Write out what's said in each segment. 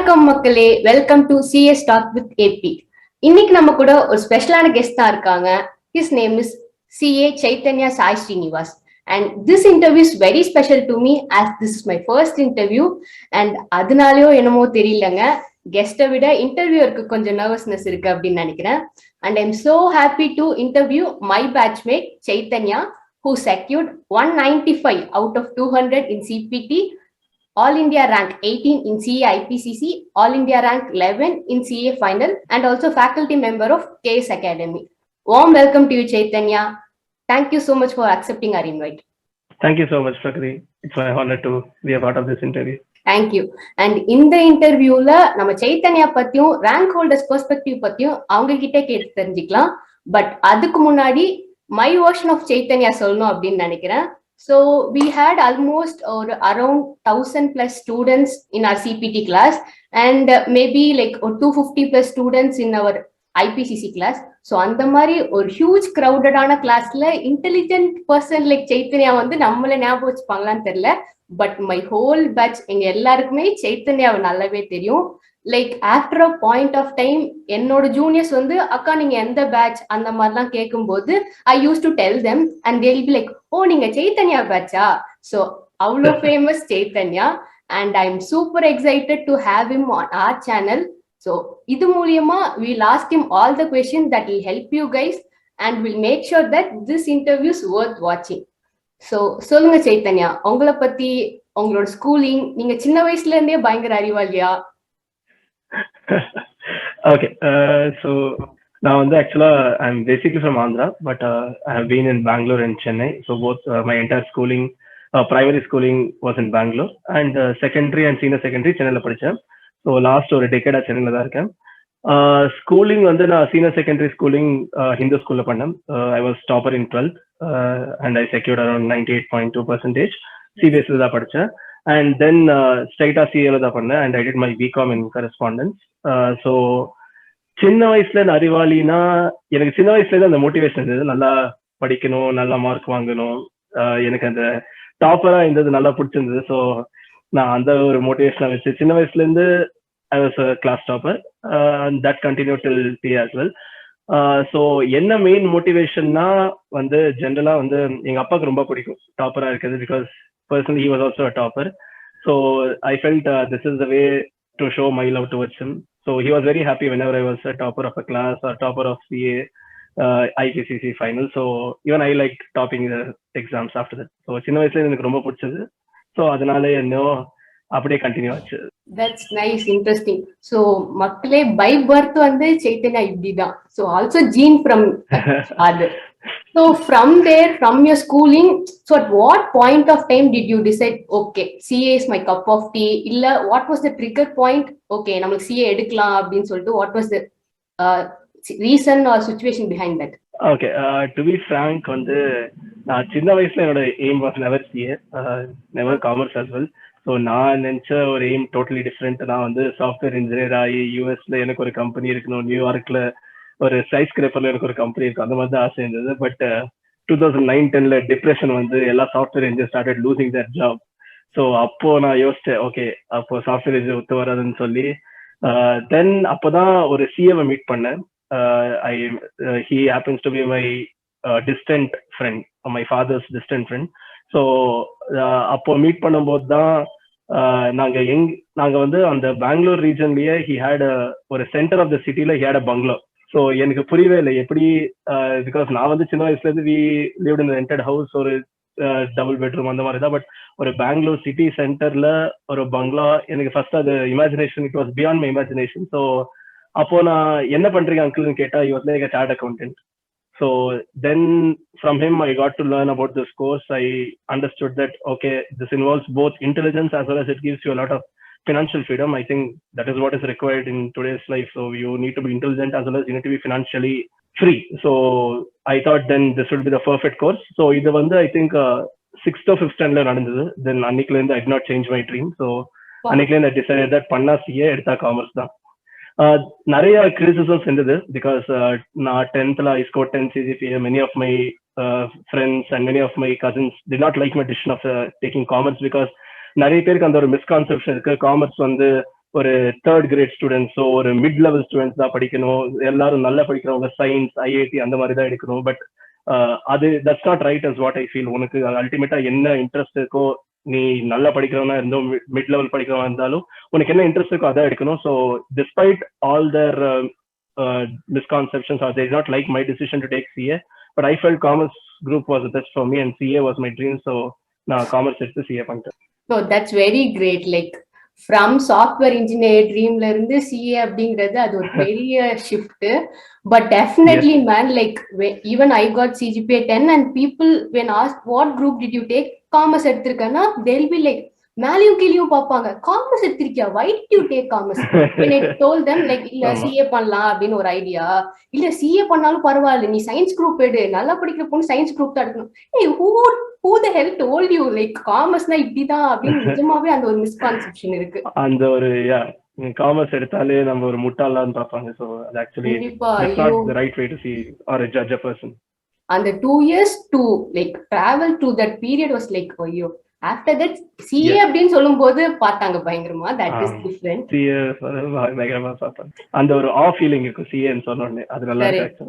வணக்கம் மக்களே, welcome to CA Talk with AP. இன்னைக்கு நம்ம கூட ஒரு ஸ்பெஷலான கெஸ்ட் தான் இருக்காங்க. His name is CA Chaitanya Sai Srinivas. And this interview is very special to me as this is my first interview. And அதனாலயோ என்னமோ தெரியலங்க, கெஸ்ட்டை விட இன்டர்வியூருக்கு கொஞ்சம் நர்வஸ்னஸ் இருக்கு அப்படின்னு நினைக்கிறேன். And I'm so happy to interview my batchmate Chaitanya, who secured 195 out of 200 in CPT, All India rank 18 in CA IPCC, All India rank 11 in CA final, and also faculty member of CAS Academy. Warm welcome to you, Chaitanya. Thank you so much for accepting our invite. Thank you so much, Prakathi. It's my honor to be a part of this interview. Thank you. And இந்த இன்டர்வியூல நம்ம சைத்தன்யா பத்தியும் rank holders perspective பத்தியும் அவங்க கிட்ட கேட்டு தெரிஞ்சுக்கலாம். But அதுக்கு முன்னாடி மை வெர்ஷன் ஆஃப் சைத்தன்யா சொல்லணும் அப்படின்னு நினைக்கிறேன். So we had almost around 1000 plus students in our CPT class and maybe like 250 plus students in our IPCC class. So அந்த மாதிரி ஒரு ஹியூஜ் கிரௌடடான கிளாஸ்ல இன்டெலிஜென்ட் பர்சன் லைக் சைத்தன்யா வந்து நம்மள ஞாபகம் வச்சுப்பாங்களான்னு தெரியல. பட் மை ஹோல் பேட்ச் எங்க எல்லாருக்குமே சைத்தன்யாவை நல்லாவே தெரியும். Like after a point of time என்னோட ஜூனியர்ஸ் வந்து அக்கா நீங்க எந்த பேட்ச் அந்த மாதிரிலாம் கேட்கும்போது I use to tell them and they will be like oh நீங்க சைத்தன்யா பேட்சா. ஸோ அவ்வளோ famous Chaitanya and I am super excited to have him on our channel. So இது மூலியமா will ask him all the question that will help you guys and will make sure that this interviews Worth வாட்சிங். So சொல்லுங்க சைத்தன்யா, உங்களை பத்தி, உங்களோட schooling, நீங்க சின்ன வயசுல இருந்தே பயங்கர அறிவாளியா? Okay, so now actually I'm basically from Andhra, but I have been in Bangalore and Chennai. So both my entire schooling, primary schooling was in Bangalore, and secondary and senior secondary Chennai la padichen. So last ஒரு decade Chennai la da iruken. Schooling வந்து நான் senior secondary schooling Hindu school la பண்ணேன். I was topper in 12th and I secured around 98.2%. CBSE la படிச்சேன். And then straight CA la பண்ணேன் and I did my BCom in correspondence. So சின்ன வயசுல அறிவாளினா எனக்கு சின்ன வயசுல அந்த மோட்டிவேஷன் இருந்தது, நல்லா படிக்கணும், நல்லா மார்க் வாங்கணும், எனக்கு அந்த டாப்பரா இருந்தது நல்லா பிடிச்சிருந்தது. ஸோ நான் அந்த ஒரு மோட்டிவேஷனை வச்சு சின்ன வயசுல இருந்து I was a class topper and that continued till CA as well. So என்ன மெயின் மோட்டிவேஷன்னா வந்து ஜென்ரலா வந்து எங்க அப்பாவுக்கு ரொம்ப பிடிக்கும் டாப்பரா இருக்கிறது, because personally he was also a topper. So I felt this is the way to show my love towards him. So he was very happy whenever I was a topper of a class or topper of CA IPCC final. So even I liked topping the exams after that. So சின்ன வயசுல எனக்கு ரொம்ப பிடிச்சது. So அதனால இன்னும் அப்படியே continue ஆச்சு. That's nice, interesting. So மக்களே பை பர்த் வந்து சைத்தன்யா இப்படிதான். So also gene from father. So from there, from your schooling, so at what point of time did you decide, okay, CA is my cup of tea? Illa, what was the trigger point? Okay, namak CA edukkalam appdin solittu, what was the reason or situation behind that? Okay, to be frank, வந்து நான் சின்ன வயசுல என்னோட aim was never CA, never commerce as well. So நான் நினைச்ச ஒரு aim totally different. நான் வந்து சாஃப்ட்வேர் இன்ஜினியர் ஆகி யூஎஸ்ல எனக்கு ஒரு கம்பெனி இருக்கணும், நியூயார்க்ல ஒரு ஸ்கை ஸ்கிரேப்பர்ல எனக்கு ஒரு கம்பெனி இருக்கும், அந்த மாதிரி தான் ஆசை இருந்தது. பட் 2009-10 டிப்ரெஷன் வந்து எல்லா software engineer started losing that job. So அப்போ நான் யோசிச்சேன், ஓகே அப்போ சாஃப்ட்வேர் இன்ஜினியர் ஒத்து வராதுன்னு சொல்லி தென் அப்போதான் ஒரு சிஏவை மீட் பண்ணேன். He happens to be my distant friend, my father's distant friend. So அப்போ மீட் பண்ணும்போது தான் நாங்க வந்து அந்த பெங்களூர் ரீஜன்லயே he had ஒரு சென்டர் ஆஃப் த சிட்டில he had a bungalow. So எனக்கு புரியவே இல்லை எப்படி, பிகாஸ் நான் வந்து சின்ன வயசுல இருந்து we lived in a rented house, ஒரு டபுள் பெட்ரூம் அந்த மாதிரி தான். பட் ஒரு பெங்களூர் சிட்டி சென்டர்ல ஒரு பங்களா, எனக்கு ஃபர்ஸ்ட் அது imagination, it was beyond my imagination. So அப்போ நான் என்ன பண்றீங்க அங்கிள்னு கேட்டா he was like a chartered accountant. So then from him I got to learn about this course. I understood that okay, this involves both intelligence as well as it gives you a lot of financial freedom. I think that is what is required in today's life. So you need to be intelligent as well as you need to be financially free. So I thought then this would be the perfect course. So idu vandu I think 6th or 5th standard la nadandhathu. Then annikla I did not change my dream. So annikla I decided that panna CA edutha commerce da. நிறைய criticisms இருந்தது, because நான் 10th I scored 10 CGPA. Many of my friends and many of my cousins did not like my decision of taking commerce, because நிறைய பேருக்கு அந்த ஒரு misconception இருக்கு, commerce வந்து ஒரு தேர்ட் கிரேட் ஸ்டூடெண்ட்ஸோ ஒரு மிட் லெவல் ஸ்டூடெண்ட்ஸ் தான் படிக்கணும், எல்லாரும் நல்லா படிக்கிறவங்க சயின்ஸ் ஐஐடி அந்த மாதிரி தான் எடுக்கணும். பட் அது that's not right as what I feel. உனக்கு அல்டிமேட்டா என்ன இன்ட்ரெஸ்ட் இருக்கோ, நீ நல்லா படிக்கிறவனா இருந்தோம் மிட் லெவல் படிக்கிறவனா இருந்தாலும் உனக்கு என்ன இன்ட்ரெஸ்ட் இருக்கோ அதான் எடுக்கணும். So despite all their misconceptions or they did not like my decision to take CA, but I felt commerce group was the best for me and CA was my dream, so நான் commerce எடுத்து CA பண்ணிட்டேன். No, that's very great. Like from software engineer dreamல இருந்து CA அப்படிங்கிறது அது ஒரு பெரிய shift. But definitely yes. Man, like even I got CGPA 10 and people when asked what group did you take, commerce எடுத்திருக்கேன்னா they'll be like மேலையும் கீழியும் பார்ப்பாங்க, commerce எடுத்திருக்கியா, why did you take commerce? When I told them like இல்ல CA பண்ணலாம் அப்படின்னு ஒரு idea, இல்ல CA பண்ணாலும் பரவாயில்ல நீ சயின்ஸ் குரூப் எடு, நல்லா படிக்கிற பொண்ணு சயின்ஸ் குரூப் தான் எடுக்கணும். Hey, who the hell told you like காமர்ஸ்னா இப்படிதான் அப்படின்னு நிஜமாவே அந்த ஒரு மிஸ்கான்செப்ஷன் இருக்கு. அந்த ஒரு காமர்ஸ் எடுத்தாலே நம்ம ஒரு முட்டாளான்னு பார்ப்பாங்க. So actually that's not the right way to see or judge a person. And the 2 years to like travel to that period was like ஐயோ. After that CA அப்படின்னு சொல்லும்போது பார்த்தாங்க பயங்கரமா, that is different. CA பயங்கரமா பார்த்தாங்க, அந்த ஒரு of feeling இருக்கு CA ன்னு சொன்ன உடனே, அது நல்லா இருக்கு.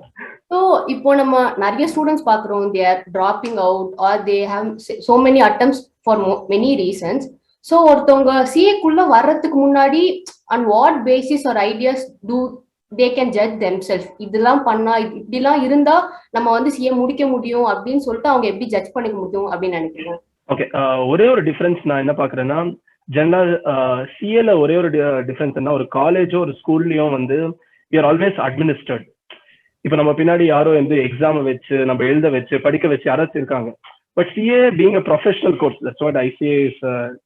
So இப்போ நம்ம நிறைய ஸ்டூடண்ட்ஸ் பார்க்குறோம், they are dropping out or they have so many attempts for many reasons. So ஒருத்தவங்க CA குள்ள வர்றதுக்கு முன்னாடி on what basis or ideas do they can judge themselves, இதெல்லாம் பண்ணா இப்படிலாம் இருந்தா நம்ம வந்து CA முடிக்க முடியும் அப்படின்னு சொல்லிட்டு அவங்க எப்படி ஜட்ஜ் பண்ணிக்க முடியும் அப்படின்னு நினைக்கிறேன்? ஓகே, ஒரே ஒரு டிஃபரன்ஸ் நான் என்ன பாக்குறேன்னா, ஜெனரலா சிஏல ஒரே ஒரு டிஃபரன்ஸ் என்ன, ஒரு காலேஜோ ஒரு ஸ்கூல்லயும் வந்து வி ஆர் ஆல்வேஸ் அட்மினிஸ்ட்ரேட். இப்ப நம்ம பின்னாடி யாரோ வந்து எக்ஸாம் வச்சு நம்ம எழுத வச்சு படிக்க வச்சு யாராச்சும் இருக்காங்க. But CA being a professional course, that's what ICA is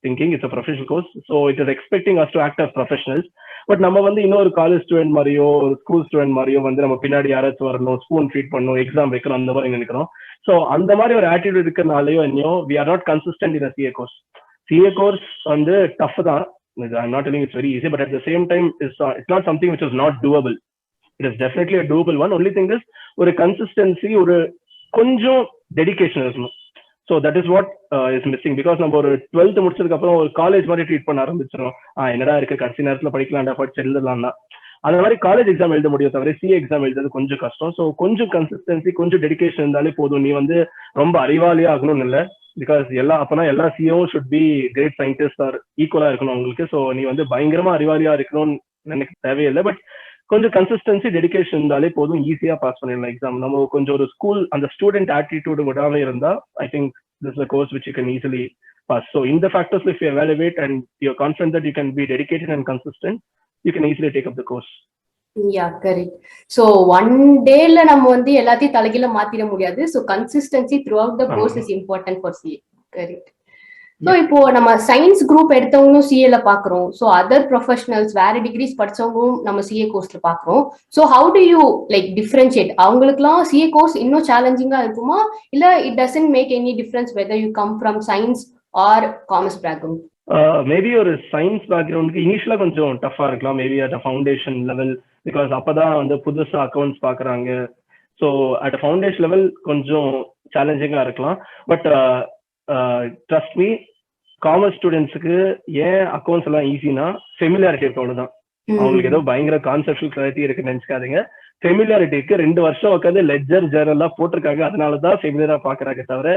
thinking, it's a professional course, so it is expecting us to act as professionals. But நம்ம வந்து இன்னொரு காலேஜ் ஸ்டூடெண்ட் மாதிரியோ ஒரு ஸ்கூல் ஸ்டூடெண்ட் மாதிரியோ வந்து நம்ம பின்னாடி யாராச்சும் வரணும், ஸ்பூன் ஃபீட் பண்ணணும், எக்ஸாம் வைக்கணும், அந்த மாதிரி நினைக்கிறோம். ஸோ அந்த மாதிரி ஒரு ஆட்டிடியூட் இருக்கிறனாலயோ என்னையோ we are not consistent in CA course. CA course வந்து டஃப் தான், I'm not telling it's very easy, but at the same time it's not something which is not doable. It is definitely a doable one. Only thing is ஒரு consistency, ஒரு கொஞ்சம் dedication இருக்கணும். So that is what is missing, because நம்ம ஒரு 12th முடிச்சதுக்கு அப்புறம் ஒரு college மாதிரி ட்ரீட் பண்ண ஆரம்பிச்சிடும். என்னடா இருக்கு, கடைசி நேரத்துல படிக்கலாம்டா, படிச்சு எழுதலாம்னா அந்த மாதிரி காலேஜ் எக்ஸாம் எழுத முடியும், தவிர CA எக்ஸாம் எழுதுறது கொஞ்சம் கஷ்டம். ஸோ கொஞ்சம் கன்சிஸ்டன்சி, கொஞ்சம் டெடிகேஷன் இருந்தாலே போதும். நீ வந்து ரொம்ப அறிவாளியா ஆகணும்னு இல்லை, பிகாஸ் அப்பனா எல்லா CAவும் should be great scientist or ஈக்குவலா இருக்கணும் உங்களுக்கு. ஸோ நீ வந்து பயங்கரமா அறிவாளியா இருக்கணும்னு எனக்கு தேவையில்லை, பட் கொஞ்சம் கன்சிஸ்டன்சி டெடிகேஷன் இருந்தாலே போதும், ஈஸியா பாஸ் பண்ணிடலாம் எக்ஸாம். நம்ம கொஞ்சம் ஒரு ஸ்கூல் அந்த ஸ்டூடெண்ட் ஆட்டிடியூட் விடாம இருந்தா I think this is a course which you can easily pass. So in the factors, if you evaluate and you're confident that you can be dedicated and consistent, you can easily take up the course. Yeah, correct. So one day la நம்ம வந்து எல்லாத்தையும் தலைகீழ மாத்திர முடியாது. So consistency throughout the course is important for CA. Correct. So இப்போ நம்ம science group எடுத்தவங்களும் CA ல பாக்குறோம். So other professionals வேற டிகிரிஸ் படிச்சவங்களும் நம்ம CA கோர்ஸ்ல பாக்குறோம். So how do you like differentiate? அவங்களுக்குலாம் CA கோர்ஸ் இன்னும் சேலஞ்சிங்கா இருக்குமா, இல்ல it doesn't make any difference whether you come from science or commerce background? Maybe ஒரு சயின்ஸ் பேக்ரவுண்டுக்கு இனிஷியலா கொஞ்சம் டஃபா இருக்கலாம், maybe at a foundation level, because அப்பதான் வந்து புதுசா அக்கௌண்ட்ஸ் பாக்குறாங்க. So at a foundation level கொஞ்சம் சேலஞ்சிங்கா இருக்கலாம். பட் ட்ரஸ்ட் மீ, காமர்ஸ் ஸ்டூடெண்ட்ஸுக்கு ஏன் அக்கௌண்ட்ஸ் எல்லாம் ஈஸினா ஃபெமிலியாரிட்டி இருக்கு, அவ்வளவுதான். அவங்களுக்கு ஏதோ பயங்கர கான்செப்டுவல் கிளாரிட்டி இருக்குன்னு நினைச்சுக்காதீங்க. ஃபெமிலியாரிட்டிக்கு 2 வருஷம் உட்காந்து லெட்ஜர் ஜெர்னல்லாம் போட்டிருக்காங்க, அதனாலதான் ஃபெமிலியரா பாக்குறாங்க. தவிர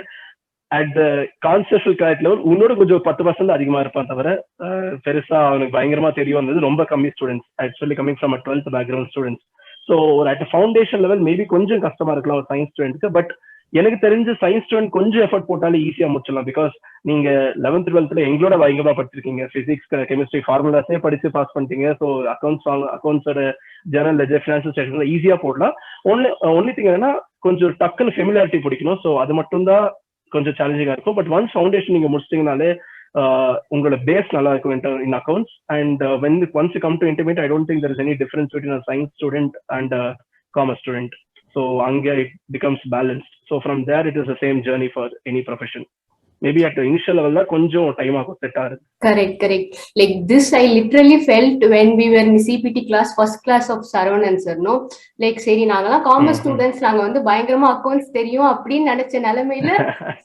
at the conceptual clarity level உன்னோட கொஞ்சம் 10% அதிகமா இருப்பான், தவிர பெருசா அவனுக்கு பயங்கரமா தெரிய வந்தது ரொம்ப கம்மி students, actually coming from a 12th background students. So ஒரு அட் ஃபவுண்டேஷன் லெவல் மேபி கொஞ்சம் கஷ்டமா இருக்கலாம் ஒரு சயின்ஸ் ஸ்டூடெண்ட்க்கு. பட் எனக்கு தெரிஞ்ச சயின்ஸ் ஸ்டூடெண்ட் கொஞ்சம் எஃபர்ட் போட்டாலே ஈஸியா முடிச்சிடலாம், பிகாஸ் நீங்க 11th 12th எங்களோட பயங்கரமா படிச்சிருக்கீங்க, பிசிக்ஸ் கெமிஸ்ட்ரி ஃபார்முலாஸே படிச்சு பாஸ் பண்ணிட்டீங்க. ஸோ அக்கௌண்ட்ஸோட ஜெனரல் லெஜர் ஃபினான்சியல் ஸ்டேட்மெண்ட் ஈஸியா போடலாம். ஒன்லி திங் என்னன்னா கொஞ்சம் டக்குன்னு ஃபெமிலியாரிட்டி பிடிக்கணும். ஸோ அது மட்டும் தான் கொஞ்சம் சேலஞ்சிங்கா இருக்கும். பட் ஒன்ஸ் ஃபவுண்டேஷன் நீங்க முடிச்சிட்டீங்கனாலே உங்களோட பேஸ் நல்லா இருக்கும் in accounts. And once you come to intermediate, I don't think there is any difference between a science student and a commerce student. So anga it becomes balanced. So from there it is the same journey for any profession. Maybe at initial level தான் கொஞ்சம் time ஆகும் set ஆகுது. Correct. Like this, I literally felt when we were in CPT class, first class of Saravanan sir, no? Like, சரி நாங்கெல்லாம் commerce students, நாங்க வந்து பயங்கரமா accounts தெரியும் அப்படின்னு நினைச்ச நிலைமையில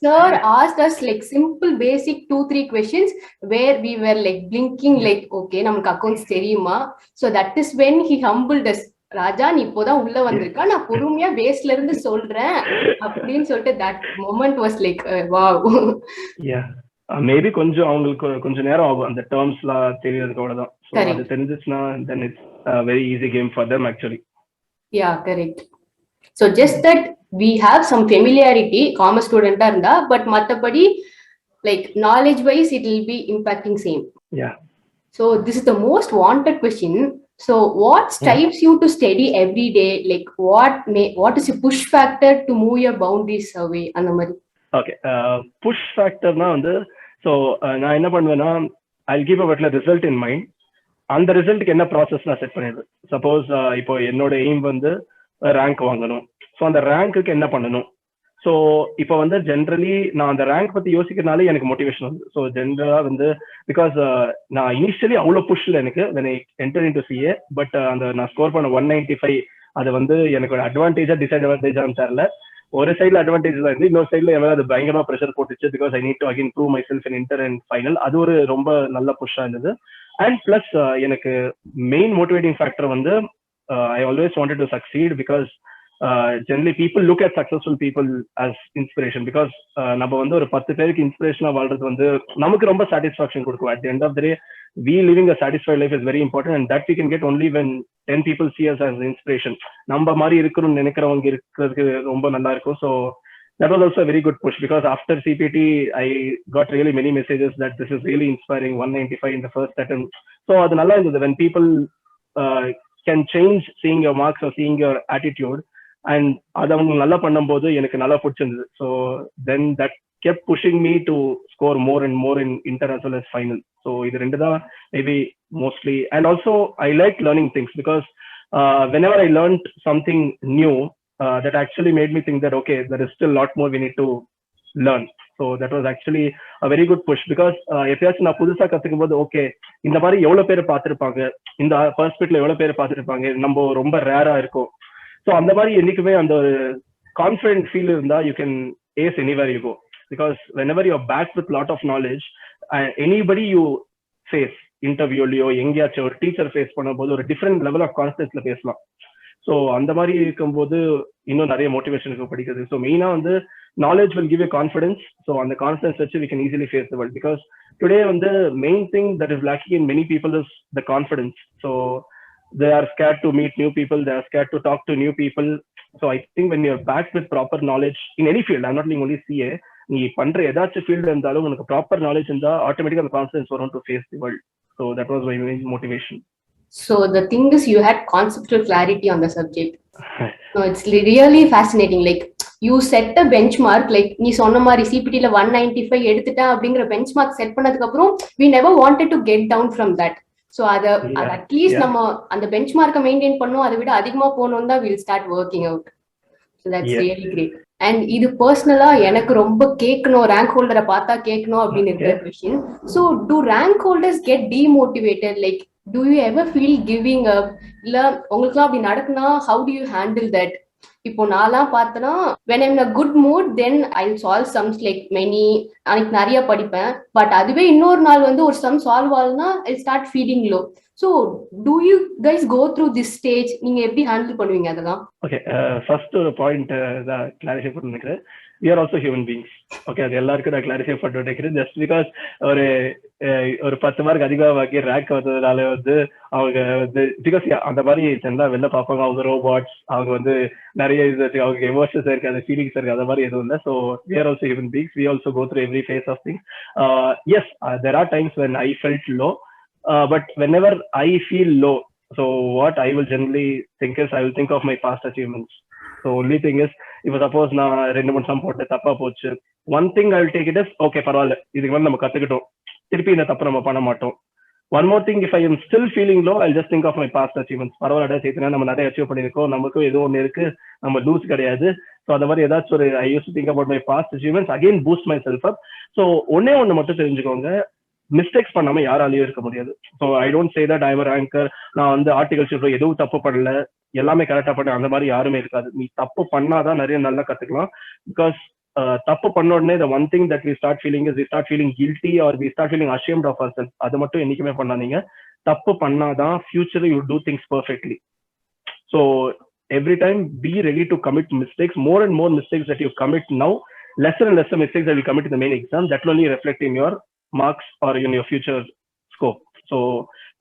sir asked us like simple basic 2-3 questions where we were like blinking like, okay, நமக்கு அக்கௌண்ட்ஸ் தெரியுமா? So that is when he humbled us. ராஜா, நீ இப்போதான் உள்ள வந்திருக்கா, நான் பொறுமையா பேஸ்ல இருந்து சொல்றேன் அப்படின்னு சொல்லிட்டு that moment was like wow. Yeah. Maybe கொஞ்சம் அவங்களுக்கு கொஞ்சம் நேரம் ஆகும் அந்த டேர்ம்ஸ்லாம் தெரியறதுக்கு, அவ்வளவுதான். ஸோ அது தெரிஞ்சிச்சுன்னா then it's a very easy game for them actually. Yeah, correct. So just that we have some familiarity commerce student இருந்தா, but மத்தபடி like knowledge wise it will be impacting same. Yeah. So this is the most wanted question. So what strives you to study every day? Like what is a push factor to move your boundaries away அந்த மாதிரி? Okay, push factorனா வந்து so நான் என்ன பண்ணுவேன்னா, I'll give a particular result in mind. அந்த ரிசல்ட்டுக்கு என்ன process நான் set பண்ணிடுவேன். சப்போஸ் இப்போ என்னோட எய்ம் வந்து ரேங்க் வாங்கணும். ஸோ அந்த ரேங்க்குக்கு என்ன பண்ணணும்? ஸோ இப்போ வந்து ஜென்ரலி நான் அந்த ரேங்க் பத்தி யோசிக்கிறதுனாலே எனக்கு மோட்டிவேஷன் வந்து. ஸோ ஜென்ரலா வந்து பிகாஸ் நான் இனிஷியலி அவ்வளோ புஷ்ல எனக்கு when I entered into CA, but அந்த நான் ஸ்கோர் பண்ண 195 அது வந்து எனக்கு ஒரு அட்வான்டேஜா டிஸ்அட்வான்டேஜான்னு தெரியல. ஒரு சைட்ல அட்வான்டேஜ் தான் இருந்து, இன்னொரு சைட்ல எவ்வளவு அது பயங்கரமா ப்ரெஷர் போட்டுச்சு. Because I need to again prove my self in inter and final. அது ஒரு ரொம்ப நல்ல புஷ்ஷா இருந்தது. அண்ட் பிளஸ் எனக்கு மெயின் மோட்டிவேட்டிங் ஃபேக்டர் வந்து I always wanted to succeed because generally people look at successful people as inspiration, because நம்ம வந்து ஒரு 10 பேருக்கு இன்ஸ்பிரேஷனா வாழ்றது வந்து நமக்கு ரொம்ப சாட்டிஸ்ஃபேக்ஷன் கொடுக்கும். At the end of the day, we living a satisfied life is very important, and that we can get only when 10 people see us as inspiration. நம்ம மாதிரி இருக்கணும்னு நினைக்கிறவங்க இருக்கிறதுக்கு ரொம்ப நல்லா இருக்கும். So that was also a very good push, because after CPT I got really many messages that this is really inspiring, 195 in the first attempt. So அது நல்லா இருந்தது when people can change seeing your marks or seeing your attitude, and அது அவங்க நல்லா பண்ணும்போது எனக்கு நல்லா பிடிச்சிருந்தது. So then that kept pushing me to score more and more in inter as well as final. So இது ரெண்டு தான் maybe mostly. And also I like learning things, because whenever I learned something new, that actually made me think that okay, there is still a lot more we need to learn. So that was actually a very good push, because எப்பயாச்சும் நான் புதுசா கத்துக்கும் போது okay, இந்த மாதிரி எவ்வளவு பேர் பார்த்திருப்பாங்க, இந்த பர்ஸ்பெக்டிவ்ல எவ்வளவு பேர் பார்த்திருப்பாங்க, நம்ம ரொம்ப ரேரா இருக்கும். ஸோ அந்த மாதிரி என்னைக்குமே அந்த ஒரு கான்ஃபிடென்ட் ஃபீல் இருந்தா you can ace anywhere you go. Because whenever you're backed with lot of knowledge, anybody you face இன்டர்வியூலயோ எங்கேயாச்சும் ஒரு டீச்சர் ஃபேஸ் பண்ணும்போது ஒரு டிஃப்ரெண்ட் லெவல் ஆஃப் கான்ஃபிடன்ஸ்ல பேசலாம். ஸோ அந்த மாதிரி இருக்கும்போது இன்னும் நிறைய மோட்டிவேஷனுக்கு படிக்கிறது. ஸோ மெயினா வந்து knowledge will give you confidence. So on the confidence வச்சு we can easily face the world, because today வந்து main thing that is lacking in many people is the confidence. So they are scared to meet new people, they are scared to talk to new people. So I think when you're backed with proper knowledge in any field, I'm not saying only CA, நீ பண்ற ஏதாச்சும் field இருந்தாலும் உனக்கு proper knowledge இருந்தா ஆட்டோமேட்டிக்கா அந்த confidence வரும் to face the world. So that was my main motivation. So the thing is, you had conceptual clarity on the subject. No, it's really fascinating. Like you set a benchmark, like நீ சொன்ன மாதிரி CPT ல 195 எடுத்துட்டேன் அப்படிங்கிற benchmark set பண்ணதுக்கு அப்புறம் we never wanted to get down from that. So அது at least நம்ம அந்த பெஞ்ச்மார்க்கை மெயின்டைன் பண்ணோம், அதை விட அதிகமா போனோம் தான் we'll start working out. So that's really great. And இது பர்சனலா எனக்கு ரொம்ப கேட்கணும், ரேங்க் ஹோல்டரை பார்த்தா கேட்கணும் அப்படின்னு இருக்கிற question. So do rank holders get demotivated? Like do you ever feel giving up? இல்ல உங்களுக்குலாம் அப்படி நடக்குனா how do you handle that? இப்போ நான்லாம் பார்த்தனா when I'm in a good mood, then I'll solve sums like many, அன்னைக்கு நிறைய படிப்பேன். But அதுவே இன்னொரு நாள் வந்து ஒரு சம் சால்வ் ஆகுதுன்னா I'll start feeling low. So do you guys go through this stage? நீங்க எப்படி ஹேண்டில் பண்ணுவீங்க அதெல்லாம்? ஓகே, ஃபர்ஸ்ட் ஒரு பாயிண்ட் தான் கிளாரிஃபை பண்ண நினைக்கிறேன். we are also human beings. Okay, அது எல்லாருக்கும் நான் கிளாரிஃபை பண்ண நினைக்கிறேன். ஜஸ்ட் பிகாஸ் ஒரு 10 மார்க் அதிகமாக வாங்கி ரேங்க் வந்ததுனால வந்து அவங்க வந்து பிகாஸ் அந்த மாதிரி ஜென்ரலா வெளில பார்ப்பாங்க, அவங்க ரோபாட்ஸ், அவங்க வந்து நிறைய இது அவங்க எமோஷன்ஸ் இருக்கு, அந்த ஃபீலிங்ஸ் இருக்கு, அந்த மாதிரி எதுவும் இல்லை. So we are also human beings, we also go through every phase of things. Yes, there are times when I felt low, but whenever I feel low, so what I will generally think is I will think of my past achievements. So only thing is, இப்போ suppose நான் 2-3 some போட்டு தப்பா போச்சு, one thing I will take it is okay, பரவாயில்ல, இதுக்கு வந்து நம்ம கத்துக்கிட்டோம், திருப்பி இந்த தப்பு நம்ம பண்ண மாட்டோம். One more thing, if I am still feeling low, I'll just think of my past achievements. பரவாயில்ல சைத்தன்யா, நம்ம நிறைய அச்சீவ் பண்ணியிருக்கோம், நமக்கும் ஏதோ ஒன்று இருக்கு, நம்ம லூஸ் கிடையாது. ஸோ அந்த மாதிரி ஏதாச்சும் ஒரு I use to think about my past achievements, again boost my self up. So ஒன்னே ஒன்று மட்டும் தெரிஞ்சுக்கோங்க, மிஸ்டேக்ஸ் பண்ணாம யாராலையும் இருக்க முடியாது. So I don't say that I am ranker, நான் வந்து ஆர்டிகல்ஷிப்ல எதுவும் தப்பு பண்ணல, எல்லாமே கரெக்டா பண்ண, அந்த மாதிரி யாருமே இருக்காது. நீ தப்பு பண்ணாதான் நிறைய நல்லா கத்துக்கலாம். பிகாஸ் தப்பு பண்ண உடனே the one thing that we start feeling is we start feeling guilty or we start feeling ashamed of ourselves. அது மட்டும் என்னைக்குமே பண்ணாதீங்க. தப்பு பண்ணாதான் future you do things perfectly. So every time be ready to commit mistakes. More and more mistakes that you commit now, lesser and lesser mistakes that you commit in the main exam, that will only reflect in your marks or in your future scope. So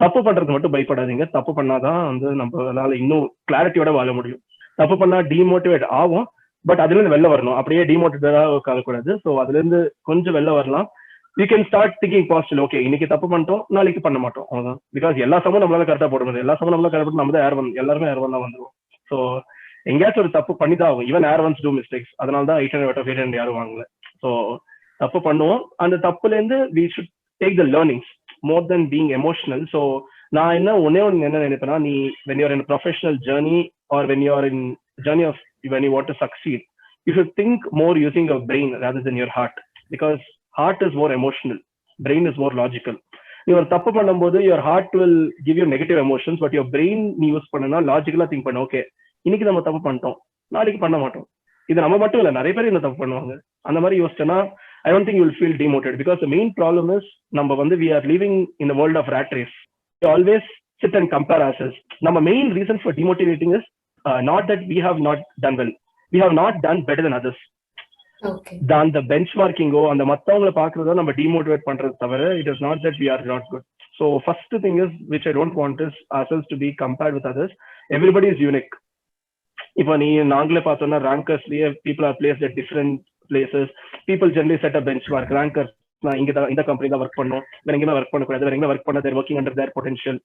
தப்பு பண்றது மட்டும் பயப்படாதீங்க. தப்பு பண்ணாதான் வந்து நம்மளால இன்னும் கிளாரிட்டியோட வாழ முடியும். தப்பு பண்ணா டிமோட்டிவேட் ஆகும், பட் அதுல இருந்து வெளில வரணும். அப்படியே டிமோட்டிவேட்டா இருக்கக்கூடாது. ஸோ அதுல இருந்து கொஞ்சம் வெளில வரலாம். You can start thinking positive. Okay, இன்னைக்கு தப்பு பண்ணிட்டோம், நாளைக்கு பண்ண மாட்டோம், அவ்வளவுதான். பிகாஸ் எல்லா சமமும் நம்மளால கரெக்டா போட முடியாது. எல்லா சமமும் நம்மளால கரெக்ட் நம்ம தான் எல்லாருமே ஏர் தான் வந்துடும். ஸோ எங்கேயாச்சும் ஒரு தப்பு பண்ணி தான் ஆகும். ஈவன் ஏர் ஒன்ஸ் டூ மிஸ்டேக்ஸ். அதனால தான் 800 யாரும் வாங்கல. ஸோ தப்பு பண்ணுவோம். அந்த தப்புல இருந்து we should take the learnings more than being emotional. So நான் ஒன்னே ஒன்று என்ன நினைப்பேன்னா, நீ when you are in a professional journey or when you are in journey of when you want to succeed, you should think more using your brain rather than your heart, because heart is more emotional, brain is more logical. நீ ஒரு தப்பு பண்ணும்போது your heart will give you negative emotions, but your brain நீ use பண்ணனா லாஜிக்கலா think பண்ண, okay இன்னைக்கு நம்ம தப்பு பண்ணிட்டோம், நாளைக்கு பண்ண மாட்டோம். இது நம்ம மட்டும் இல்ல, நிறைய பேர் இந்த தப்பு பண்ணுவாங்க. அந்த மாதிரி யோசிச்சனா I don't think you will feel demotivated, because the main problem is நம்ம வந்து we are living in the world of rat race. We always sit and compare ourselves. Our main reason for demotivating is not that we have not done well, we have not done better than others. Okay, than the benchmarking go and the மத்தவங்கள பார்க்கறத நம்ம demotivate பண்றது தவிர, it is not that we are not good. So first thing is, which I don't want, is ourselves to be compared with others. Everybody is unique. இப்போ நீ நாங்களே பார்த்தோம்னா rankers-லயே people are placed at different places. People generally set a benchmark. Rankers நான் இந்த company தான் work பண்ணணும், வேற எங்கேயுமே ஒர்க் பண்ணக்கூடாது, வேற எங்கேயுமே ஒர்க் பண்ண தேர் ஒர்க்கிங் அண்டர் தேர் பொட்டன்ஷியல்.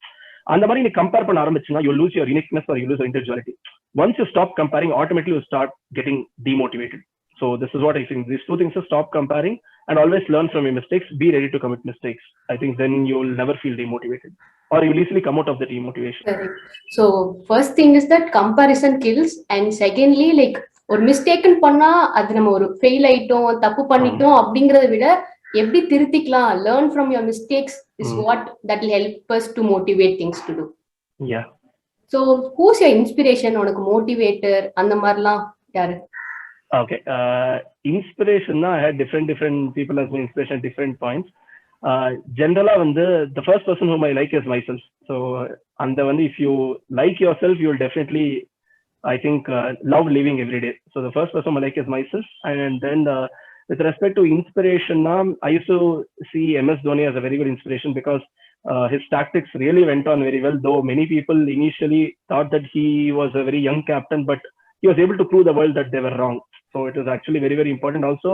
அந்த மாதிரி நீ கம்பேர் பண்ண ஆரம்பிச்சுன்னா you lose your uniqueness or you lose your individuality. Once you stop comparing, automatically you start getting demotivated. So this is what I think. These two things are, stop comparing and always learn from your mistakes. Be ready to commit mistakes. I think then you will never feel demotivated, or you will easily come out of the demotivation. correct. So first thing is that comparison kills, and secondly, like ஒரு மிஸ்டேக்னு பண்ணா அது நம்ம ஒரு fail ஆயிட்டோம், தப்பு பண்ணிட்டோம் அப்படிங்கறத விட எப்படி திருத்திக்கலாம், learn from your mistakes is what that will help us to motivate things to do. Yeah. So who's your inspiration? உனக்கு motivator அந்த மாதிரிலாம் யாரு? Okay, inspiration na, I had different people as my inspiration at different points. Generally வந்து the first person whom I like is myself. So and the one, if you like yourself, you will definitely, I think, love living every day. So the first person I like is myself. And then with respect to inspiration, I used to see MS Dhoni as a very good inspiration, because his tactics really went on very well, though many people initially thought that he was a very young captain, but he was able to prove the world that they were wrong. So it was actually very, very important. Also,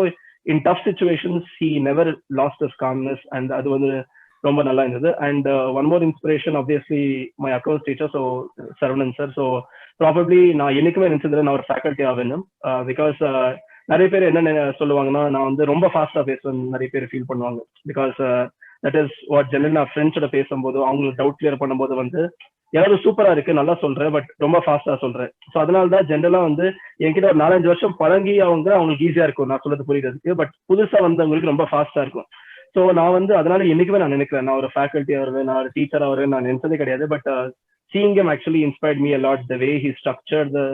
in tough situations, he never lost his calmness, and அது வந்து ரொம்ப நல்லா இருந்தது. And one more inspiration, obviously, my accounts teacher, so Saravanan sir. So probably நான் என்னைக்குமே நினைச்சதுல நான் ஒரு faculty ஆகணும், பிகாஸ் நிறைய பேர் என்ன சொல்லுவாங்கன்னா, நான் வந்து ரொம்ப ஃபாஸ்டா பேசுவேன், நிறைய பேர் ஃபீல் பண்ணுவாங்க. Because that is what general நான் ஃப்ரெண்ட்ஸோட பேசும்போது அவங்களுக்கு டவுட் கிளியர் பண்ணும்போது வந்து, யாராவது சூப்பரா இருக்கு, நல்லா சொல்றேன், பட் ரொம்ப ஃபாஸ்டா சொல்றேன். ஸோ அதனாலதான் ஜென்ரலா வந்து என்கிட்ட ஒரு 4-5 வருஷம் பழகி அவங்களுக்கு ஈஸியா இருக்கும் நான் சொல்றது புரியுறதுக்கு, பட் புதுசா வந்தவங்களுக்கு ரொம்ப ஃபாஸ்டா இருக்கும். ஸோ நான் வந்து அதனால என்னைக்குமே நான் நினைக்கிறேன் நான் ஒரு ஃபேக்கல்ட்டி வருவேன், நான் ஒரு டீச்சரா வருவேன், நான் நினைச்சதே கிடையாது. But seeing him actually inspired me a lot. The way he structured the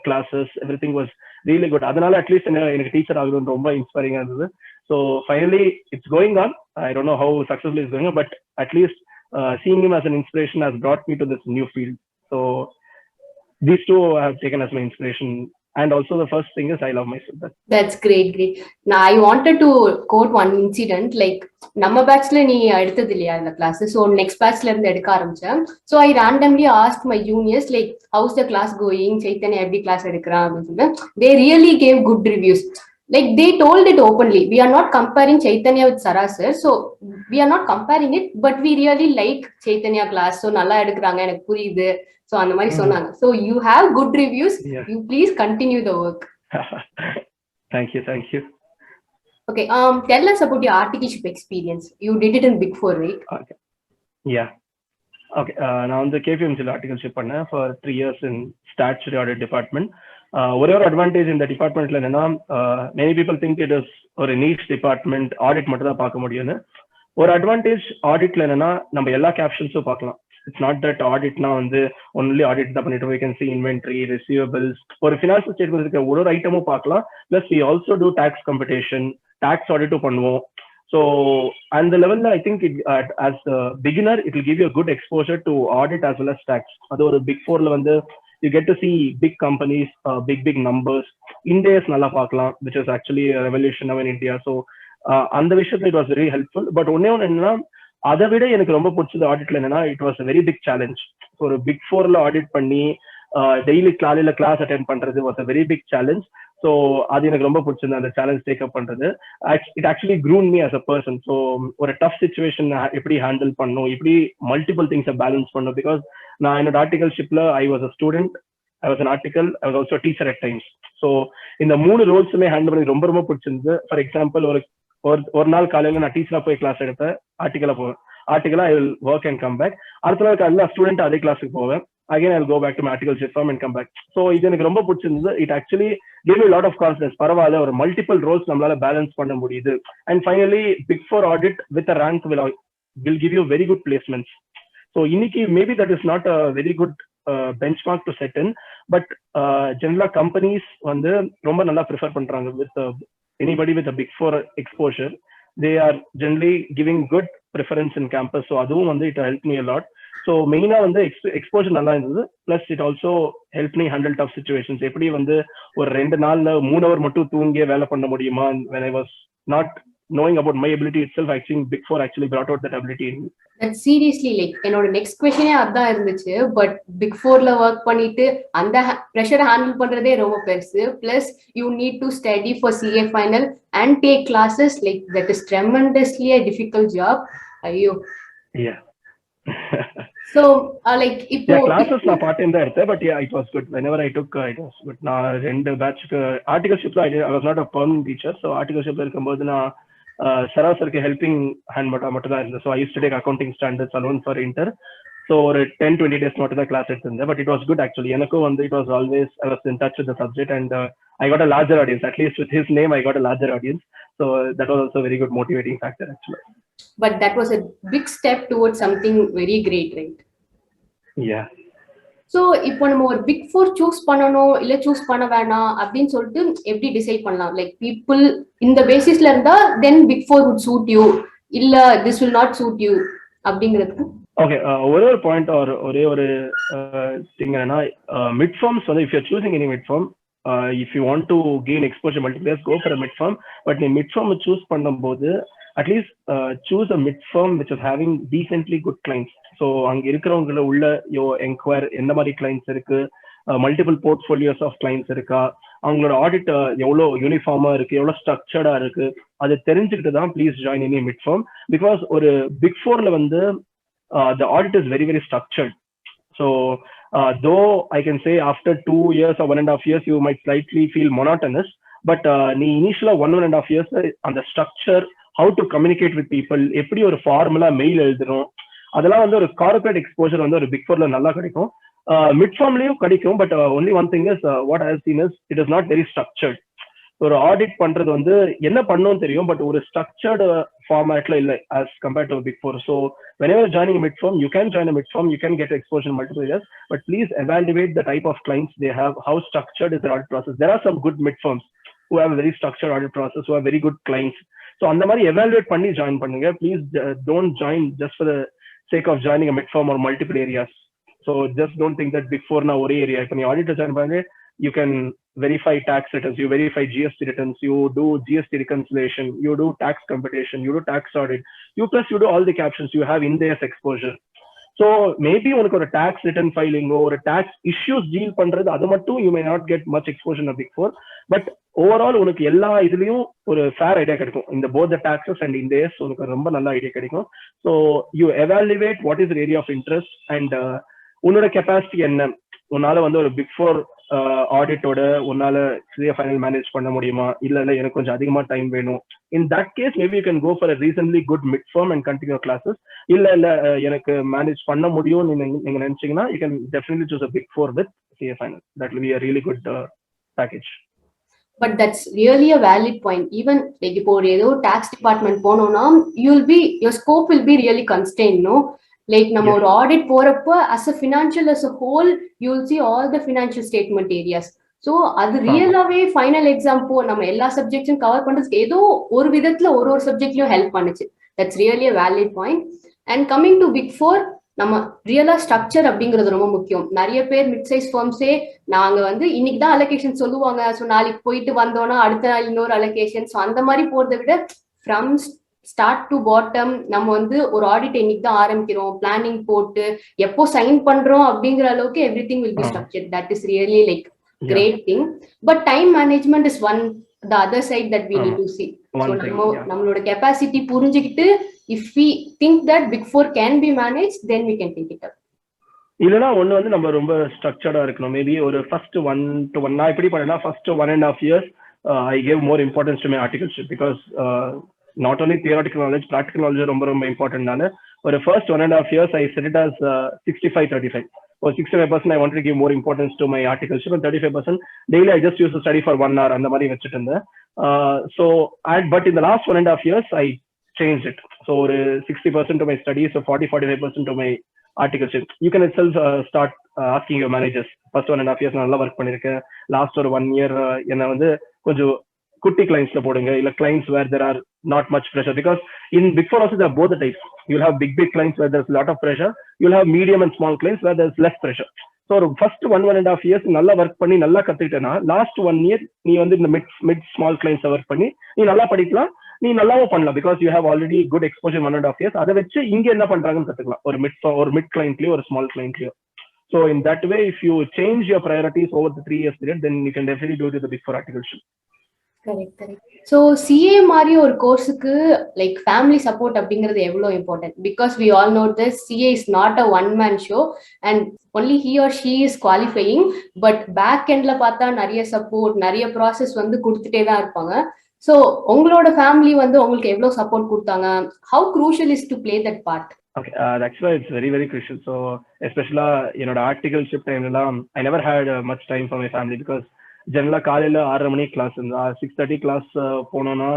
classes, everything was really good. அதனால அட்லீஸ்ட் எனக்கு டீச்சர் ஆகணும்னு ரொம்ப இன்ஸ்பைரிங்கா இருந்தது. So finally it's going on. I don't know how successfully it's going on, but at least seeing him as an inspiration has brought me to this new field. So these two I have taken as my inspiration. And also the first thing is I love myself. That's great. Now I wanted to quote one incident, like நம்ம பேட்ச்ல நீ எடுத்தது இல்லையா இந்த class, so next batchல இருந்து எடுக்க ஆரம்பிச்சேன். So I randomly asked my juniors like how's the class going, Chaitanya எப்படி class எடுக்கறான் அப்படின்னு சொல்லிட்டு they really gave good reviews. Like they told it openly, we are not comparing Chaitanya with Sara sir, so we are not comparing it, but we really like Chaitanya class, so நல்லா எடுக்கறாங்க, எனக்கு புரியுது, so அந்த மாதிரி சொன்னாங்க. So you have good reviews. Yeah. You please continue the work. Thank you. Okay, tell us about your articleship experience. You did it in Big Four, right? Okay. Yeah. Okay. நான் வந்து கேபிஎம்சியில் articleship பண்ணேன் for 3 years in statutory audit department. ஒரே ஒரு advantage இந்த டிபார்ட்மெண்ட்ல என்னன்னா, many people think it is ஒரு niche department, audit மட்டும் தான் பார்க்க முடியும்னு. ஒரு அட்வான்டேஜ் ஆடிட்ல என்னன்னா, நம்ம எல்லா கேப்ஷன்ஸும் பார்க்கலாம். இட்ஸ் நாட் தட் ஆடிட்னா வந்து ஒன்லி ஆடிட் தான் பண்ணிட்டு we can see inventory, receivables, ஒரு ஃபினான்ஷியல் ஸ்டேட்மெண்ட் இருக்க ஒரு ஐட்டமும் பார்க்கலாம். Plus we also do tax computation, tax auditum பண்ணுவோம். So and the level I think as a beginner it will give you a good exposure to audit as well as tax. அது ஒரு big 4ல வந்து you get to see big companies, big numbers. India's nalla paakalam, which is actually a revolution now in India. So அந்த விஷயத்துல it was very helpful. But ஒன்னே ஒன்று என்னன்னா, அதை விட எனக்கு ரொம்ப பிடிச்சது ஆடிட்ல என்னன்னா, it was a very big challenge. ஒரு big 4ல ஆடிட் பண்ணி டெய்லி காலையில கிளாஸ் அட்டென்ட் பண்றது was a very big challenge. So அது எனக்கு ரொம்ப பிடிச்சிருந்தது, அந்த சேலஞ்ச் டேக்அப் பண்றது. It actually grown me as a person. So ஒரு டஃப் சுச்சுவேஷன் எப்படி ஹேண்டில் பண்ணும், இப்படி மல்டிபிள் திங்ஸை பேலன்ஸ் பண்ணும். பிகாஸ் நான் என்னோட ஆர்டிகல்ஷிப்ல I was a student, I was an article, I was also teacher at times. So இந்த 3 ரோல்ஸுமே ஹேண்டில் பண்ணி ரொம்ப ரொம்ப பிடிச்சிருந்தது. ஃபார் எக்ஸாம்பிள், ஒரு நாள் காலையில நான் டீச்சரா போய் கிளாஸ் எடுப்பேன், ஆர்டிகலா I will work and come back. அடுத்த நாள் காலையில ஸ்டூடெண்ட் அதே கிளாஸுக்கு போவேன். Again I'll go back to my articleship firm and come back. So இது எனக்கு ரொம்ப பிடிச்சிருந்தது. It actually gave me a lot of confidence. பரவாயில்ல, ஒரு மல்டிபிள் ரோல்ஸ் நம்மளால பேலன்ஸ் பண்ண முடியுது. And finally big 4 audit with a rank will give you very good placements. So இன்னைக்கு maybe that is not a very good benchmark to set in, but generally companies வந்து ரொம்ப நல்லா prefer பண்றாங்க with anybody with a big 4 exposure. They are generally giving good preference in campus. So அதுவும் வந்து it helped me a lot. So மெயினாக வந்து exposure நல்லா இருந்தது. Plus it also help me handle tough situations. எப்படி வந்து ஒரு 2 நாள்ல 3 hour மட்டும் தூங்கியே வேலை பண்ண முடியுமா, when I was not knowing about my ability itself, I think Big 4 actually brought out that ability in me. That seriously, like என்னோட next क्वेश्चनே அதான் இருந்துச்சு. பட் Big 4ல ஒர்க் பண்ணிட்டு அந்த பிரஷரை ஹேண்டில் பண்றதே ரொம்ப பெருசு. Bless you need to study for CA final and take classes. Like that is tremendously a difficult job. ஐயோ. Yeah. So like இப்போ classes நான் பார்ட் டைம் தான் எடுத்தேன். But it was good whenever I took, it was good. நான் 2 பேட்ச்க்கு ஆர்டிகல்ஷிப்ல I was not a permanent teacher. so ஆர்டிகல்ஷிப்ல இருக்கும்போது நான் சராசரிக்கு helping hand மட்டும் தான் இருந்தேன். so I used to take accounting standards alone for inter. so ஒரு 10-20 days மட்டும் தான் class எடுத்திருந்தேன். but it was good actually. எனக்கும் வந்து it was always I was in touch with the subject and I got a larger audience. At least with his name I got a larger audience. so that was also a very good motivating factor actually. But that was a big step towards something very great, right? Yeah. So இப்போ நம்ம ஒரு Big 4 choose பண்ணணும் இல்ல choose பண்ண வேணாம் அப்படின்னு சொல்லிட்டு எப்படி டிசைட் பண்ணலாம்? லைக் பீப்புள் இந்த பேசிஸ்ல இருந்தா then Big 4 would suit you, இல்ல this will not suit you அப்படிங்கிறது. ஓகே, ஒரே ஒரு பாயிண்ட் ஒரே ஒரு திங் என்னன்னா, மிட் ஃபார்ம்ஸ் வந்து if you're choosing any mid form, if you want to gain exposure multipliers, go for a mid form. But நீ mid form choose பண்ணும்போது at least choose a mid firm which is having decently good clients. So அங்க இருக்கிறவங்கள உள்ள enquire எந்த மாதிரி clients இருக்கு, multiple portfolios of clients இருக்கா, அவங்களோட ஆடிட் எவ்வளோ யூனிஃபார்மா இருக்கு, எவ்வளோ ஸ்ட்ரக்சர்டா இருக்கு, அதை தெரிஞ்சுக்கிட்டு தான் please join any mid firm. Because ஒரு Big 4ல வந்து the audit is very very structured. So though I can say after 2 years or 1.5 years you might slightly feel monotonous, but நீ இனிஷியலா 1.5 years அந்த structure, how to communicate with people, எப்படி ஒரு formula mail எழுதணும், அதெல்லாம் வந்து ஒரு கார்பரேட் எக்ஸ்போஜர் வந்து ஒரு Big 4ல நல்லா கிடைக்கும். மிட் ஃபார்ம்லயும் கிடைக்கும். But only one thing is what I have seen is it is not very structured. ஒரு ஆடிட் பண்றது வந்து என்ன பண்ணணும்னு தெரியும், பட் ஒரு ஸ்ட்ரக்சர்டு ஃபார்மேட்ல இல்லை as compared to Big 4. So whenever joining a mid firm, you can join a mid firm, you can get exposure in multiple areas, but please evaluate the type of clients they have, how structured is the audit process. There are some good mid firms who have a very structured audit process, who have very good clients. So அந்த மாதிரி evaluate பண்ணி join பண்ணுங்க. Please don't join just for the sake of joining a mid firm or multiple areas. So just don't think that Big 4 na ஒரே area. இப்போ நீ auditor join பண்ணி you can verify tax returns, you verify GST returns, you do GST reconciliation, you do tax computation, you do tax audit, you do all the captions, you have in-depth exposure. So maybe உனக்கு ஒரு tax return filing or a tax issues deal பண்றது அது மட்டும் you may not get much exposure in a Big 4, but overall உனக்கு எல்லா இதுலயும் ஒரு fair idea கிடைக்கும். இந்த both the taxes and in-depth உனக்கு ரொம்ப நல்ல ஐடியா கிடைக்கும். So you evaluate what is the area of interest and உன்னோட கெப்பாசிட்டி என்ன. உன்னால வந்து ஒரு Big 4 ஆடிட்டோட உன்னால CA ஃபைனல் மேனேஜ் பண்ண முடியுமா, இல்ல எனக்கு கொஞ்சம் அதிகமா டைம் வேணும். In that case maybe you can go for a reasonably good mid firm and continue classes. இல்ல எனக்கு மேனேஜ் பண்ண முடியும் நீங்க நினைச்சீங்கன்னா you can definitely choose a big four with CA final. That will be a really good package. But that's really a valid point. Even like இப்போ ஒரு ஏதோ tax department போனோம்னா your scope will be really constrained, no? Like நம்ம ஒரு audit போறப்ப as a financial as a whole you will see all the financial statement areas. So அது ரியலாவே final exam போ நம்ம எல்லா சப்ஜெக்ட்ஸும் கவர் பண்றதுக்கு ஏதோ ஒரு விதத்துல ஒரு சப்ஜெக்ட்லயும் ஹெல்ப் பண்ணுச்சு. That's really a valid point. And coming to big four, நம்ம ரியலா ஸ்ட்ரக்சர் அப்படிங்கிறது ரொம்ப முக்கியம். நிறைய பேர் மிட் சைஸ் ஃபார்ம்ஸே நாங்க இன்னைக்கு தான் அலோகேஷன் சொல்லுவாங்க, ஸோ நாளைக்கு போயிட்டு வந்தோம்னா அடுத்த நாள் இன்னொரு அலோகேஷன், ஸோ அந்த மாதிரி போறதை விட ஃப்ரம் ஸ்டார்ட் டு பாட்டம் நம்ம ஒரு ஆடிட் இன்னைக்கு தான் ஆரம்பிக்கிறோம், பிளானிங் போட்டு எப்போ சைன் பண்றோம் அப்படிங்கிற அளவுக்கு everything will be structured. That is really like great thing. But time management is one the other side that we need to see. So நம்மளோட கெபாசிட்டி புரிஞ்சுக்கிட்டு if we think that big four can be managed, then we can take it up. இல்லனா ஒன்னு நம்ம ரொம்ப ஸ்ட்ரக்சர்டா இருக்கணும். Maybe ஒரு first 1 to 1 நான் எப்படி பண்ணேன்னா first 1.5 years I gave more importance to my articleship because not only theoretical knowledge, practical knowledge ரொம்ப important. நான் ஒரு first 1.5 years I set it as 65-35. For 65% I wanted to give more importance to my articleship and 35% daily I just used to study for 1 hour அந்த மாதிரி வச்சிட்டு இருந்தேன். But in the last 1.5 years I changed it. So 60% to my studies, so 40-45% to my articleship. You can itself start asking your managers. First 1.5 years நல்லா work பண்ணிருக்கேன், last ஒரு 1 year என்ன கொஞ்சம் குட்டி கிளைண்ட்ஸ்ல போடுங்க, இல்ல clients where there are not much pressure, because in big four also there are both the types. You'll have big clients where there's a lot of pressure, you'll have medium and small clients where there's less pressure. So first 1.5 years நல்லா work பண்ணி நல்லா கத்துக்கிட்டேன்னா last 1 year நீ இந்த mid small clients work பண்ணி நீ நல்லா படிக்கலாம், நீ நல்லாவும் பண்ணலாம், because you have already good exposure 1.5 years. அதை வச்சு இங்க என்ன பண்றாங்கன்னு கத்துக்கலாம், ஒரு மிட் கிளைண்ட்லயோ ஒரு small கிளைண்ட்லயோ. So in that way if you change your priorities over the 3 years period, then you can definitely do it with the big four articleship. Correct. So CA மாதிரி ஒரு கோர்ஸுக்கு லைக் ஃபேமிலி சப்போர்ட் அப்படிங்கிறது எவ்வளவு important? Because we all know this CA is not a one man show and only he or she is qualifying, but back எண்ட்ல பார்த்தா நிறைய support நிறைய process கொடுத்துட்டே தான் இருப்பாங்க. ஸோ உங்களோட ஃபேமிலி உங்களுக்கு எவ்வளவு சப்போர்ட் கொடுத்தாங்க? How crucial is to play that part? Okay, that's why it's very very crucial. So especially என்னோட articleship timeல I never had much time for my family, because ஜெனரலா காலையில 6:30 மணிக்கு கிளாஸ் இருந்தா 6:30 கிளாஸ் போனோம்னா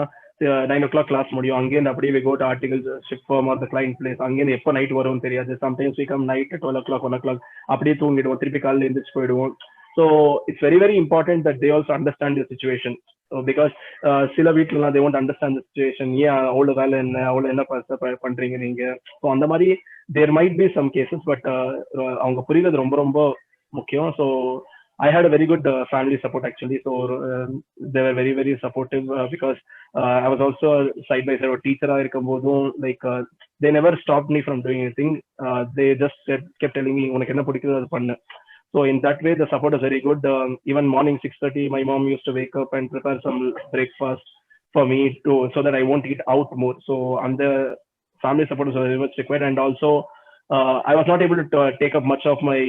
9 o'clock கிளாஸ் முடியும். அங்கேருந்து அப்படியே we go to articleship firm or the client place. அங்கேருந்து எப்போ நைட் வரும்னு தெரியாது. Sometimes we come night at 12 o'clock 1 o'clock அப்படியே தூங்கிடுவோம், திருப்பி காலையில எந்திரிச்சு போயிடுவோம். So it's very very important that they also understand your situation. So because சில வீட்டுல they won't understand the situation. ஏன் அவ்வளவு வேலை என்ன, அவ்வளவு என்ன பண்றீங்க நீங்க. ஸோ அந்த மாதிரி there might be some cases, but அவங்க புரியுறது ரொம்ப ரொம்ப முக்கியம். So I had a very good family support actually. So they were very very supportive because I was also side by side a teacher இருக்கும்போதும் like they never stopped me from doing anything. They just kept telling me உனக்கு என்ன பிடிக்குதோ அது பண்ணு. So in that way the support is very good. Even morning 6:30 my mom used to wake up and prepare some breakfast for me so that I won't eat out more. So and the family support was very much required. And also I was not able to take up much of my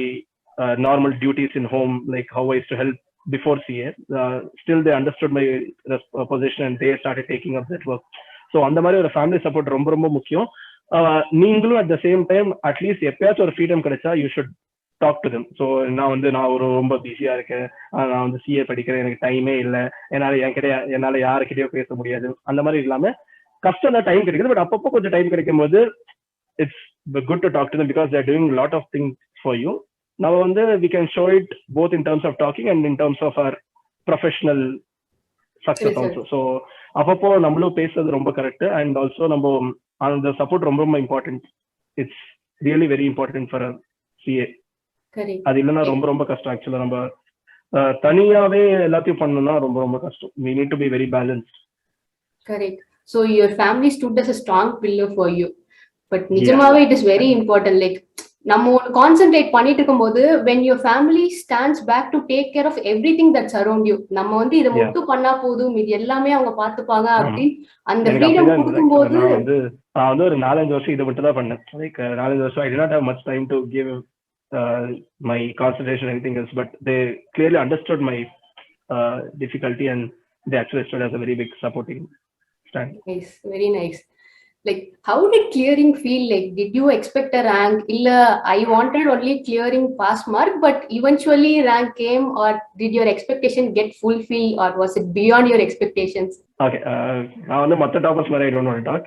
normal duties in home, like how I used to help before CA. Still they understood my position and they started taking up that work. So அந்த மாதிரி ஒரு family support ரொம்ப ரொம்ப முக்கியம். நீங்களும் at the same time at least எப்பயாச்சும் ஒரு freedom கிடைச்சா you should talk to them. So நான் ஒரு ரொம்ப பிஸியா இருக்கேன், நான் CA படிக்கிறேன், எனக்கு டைமே இல்லை, என்னால யாருக்கிட்டயோ பேச முடியாது, அந்த மாதிரி இல்லாம கஷ்டம் தான் டைம் கிடைக்குது, பட் அப்பப்போ கொஞ்சம் டைம் கிடைக்கும் போது it's good to talk to them because they are doing a lot of things for you. Now we can show it both in terms of talking and in terms of our professional success also. So appo namlu pesradhu romba correct, and also nambo the support romba important. It's really very important for a CA. Correct. Adu illana romba romba kashtam actually. Namba தனியாவே எல்லாத்தையும் பண்ணனும்னா ரொம்ப ரொம்ப கஷ்டம். We need to be very balanced. Correct. So your family stood as a strong pillar for you, but நிஜமாவே it is very important. Like நம்ம concentrate பண்ணிட்டு இருக்கும்போது when your family stands back to take care of everything that's around you, நம்ம இத மட்டும் பண்ணா போதும், இது எல்லாமே அவங்க பாத்துப்பாங்க அப்படி அந்த ஃப்ரீடம் கொடுக்கும்போது நான் ஒரு 4-5 வருஷம் இத மட்டும் தான் பண்ணேன். லைக் 4-5 வருஷம் I did not have much time to give my concentration, anything else, but they clearly understood my difficulty, and they actually stood as a very big supporting stand. Nice, very nice. Like, how did clearing feel? Like, did you expect a rank? Illa, I wanted only clearing pass mark, but eventually rank came, or did your expectation get fulfilled, or was it beyond your expectations? Okay, நான் வந்து மற்ற toppers மாதிரி I don't want to talk.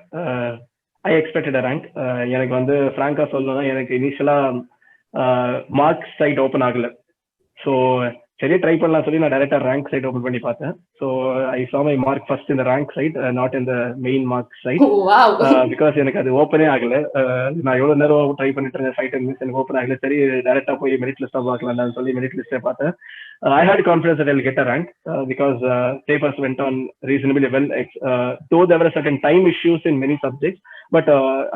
I expected a rank. எனக்கு வந்து ஃப்ராங்கா சொல்லணும்னா எனக்கு இனிஷியலா mark side open ஆகல. ஸோ சரி ட்ரை பண்ணலாம் சொல்லி நான் டைரக்டா ரேங்க் சைட் ஓப்பன் பண்ணி பார்த்தேன். So I saw my mark first in the rank site, not in the main mark site. Wow. Because எனக்கு அது ஓப்பனே ஆகல. நான் எவ்வளவு நேரம் ட்ரை பண்ணிட்டு இருந்தேன் சைட் எனக்கு ஓப்பன் ஆகல. சரி டைரக்டா போய் மெரிட் லிஸ்ட் பார்க்கலாம்னு சொல்லி மெரிட் லிஸ்ட்டை பார்த்தேன். I had confidence that I'll get a rank because papers went on reasonably well. Though there were certain time issues in many subjects, but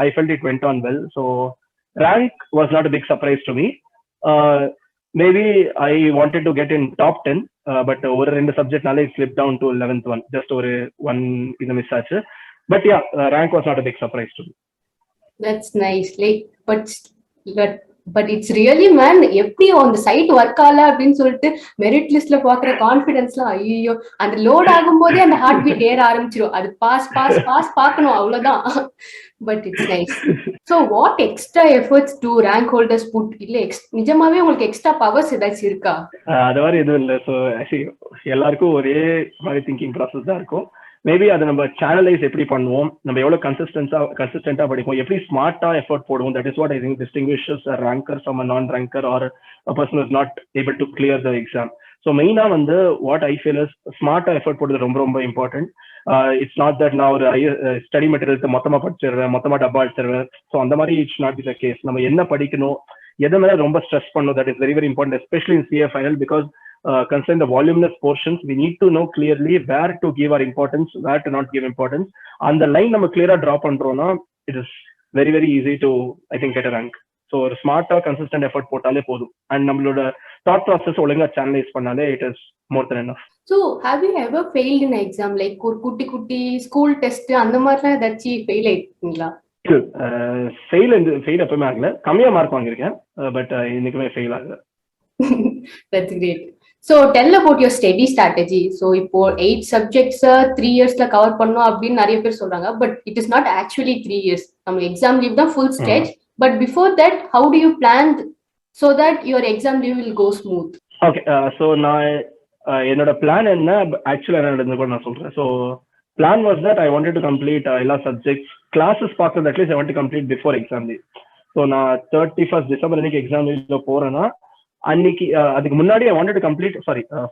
I felt it went on well. So rank was not a big surprise to me. Maybe I wanted to get in top 10, but over in the subject knowledge slipped down to 11th one, just over one in the miss. But yeah, rank was not a big surprise to me. That's nice. Like, but it's really, man, எப்படி அந்த side work ஆகல அப்படின்னு சொல்லிட்டு merit லிஸ்ட்ல பாக்குற கான்பிடன்ஸ்லாம் ஐயோ, அந்த load ஆகும் போதே அந்த ஹார்ட் பீட் ஏற ஆரம்பிச்சிடும். அது பாஸ் பாஸ் பாஸ் பார்க்கணும், அவ்வளவுதான். But it's nice. So what extra efforts do rank holders put? இல்ல நிஜமாவே உங்களுக்கு எக்ஸ்ட்ரா பவர்ஸ் ஏதாச்சும் இருக்கா? அது மாதிரி எதுவும் இல்லை. ஸோ எல்லாருக்கும் ஒரே மாதிரி திங்கிங் ப்ராசஸ் தான் இருக்கும். மேபி அதை நம்ம சேனலைஸ் எப்படி பண்ணுவோம், நம்ம எவ்வளவு கன்சிஸ்டன்டா படிப்போம், எப்படி ஸ்மார்ட்டா எஃபர்ட் போடுவோம். That is what I think distinguishes a ranker from a non-ranker or a person who is not able to clear the exam. So மெயினா வந்து வாட் ஐ ஃபீல் இஸ் ஸ்மார்ட்டா எஃபர்ட் போடுறது ரொம்ப ரொம்ப இம்பார்ட்டன்ட். இட்ஸ் நாட் தட் நான் ஒரு study materials மொத்தமா படிச்சிருவேன், மொத்தமா டப்பா அடிச்சிருவேன். ஸோ அந்த மாதிரி it's not be the case. நம்ம என்ன படிக்கணும், எதை மேல ரொம்ப ஸ்ட்ரெஸ் பண்ணணும், that is very very important, especially in CA final, because concerning the voluminous portions, we need to know clearly where to give our importance, where to not give importance. And the line நம்ம clear-ஆ draw பண்றோம்னா it is very very easy to I think get a rank. So ஒரு ஸ்மார்ட்டா consistent effort போட்டாலே போதும். And நம்மளோட thought process ஒழுங்கா channelise பண்ணாலே it is more than enough. So have you ever failed in an exam, like ஒரு குட்டி school test அந்த மாதிரிலாம் ஏதாச்சும் ஃபெயில் ஆயிருக்கீங்களா? ஃபெயில் எப்பவுமே ஆகல, கம்மியா மார்க் வாங்கியிருக்கேன், பட் இன்னைக்குமே ஃபெயில் ஆகல. That's great. So tell about your study strategy. So இப்போ 8 subjects 3 yearsல கவர் பண்ணனும் அப்படின்னு நிறைய பேர் சொல்றாங்க, but it is not actually 3 years. நம்ம எக்ஸாம் லீவ் தான் full stage, but before that how do you plan so that your exam leave will go smooth? Okay, so நான் என்னோட பிளான் என்ன ஆக்சுவலா என்ன நடந்து கூட நான் சொல்றேன். So plan was that I wanted to complete எல்லா சப்ஜெக்ட்ஸ் classes பார்க்கறது at least I want to complete before exam leave. So நான் 31st December அன்னைக்கு எக்ஸாம் லீவ்ல போறேன்னா அன்னைக்கு அதுக்கு முன்னாடி I wanted to complete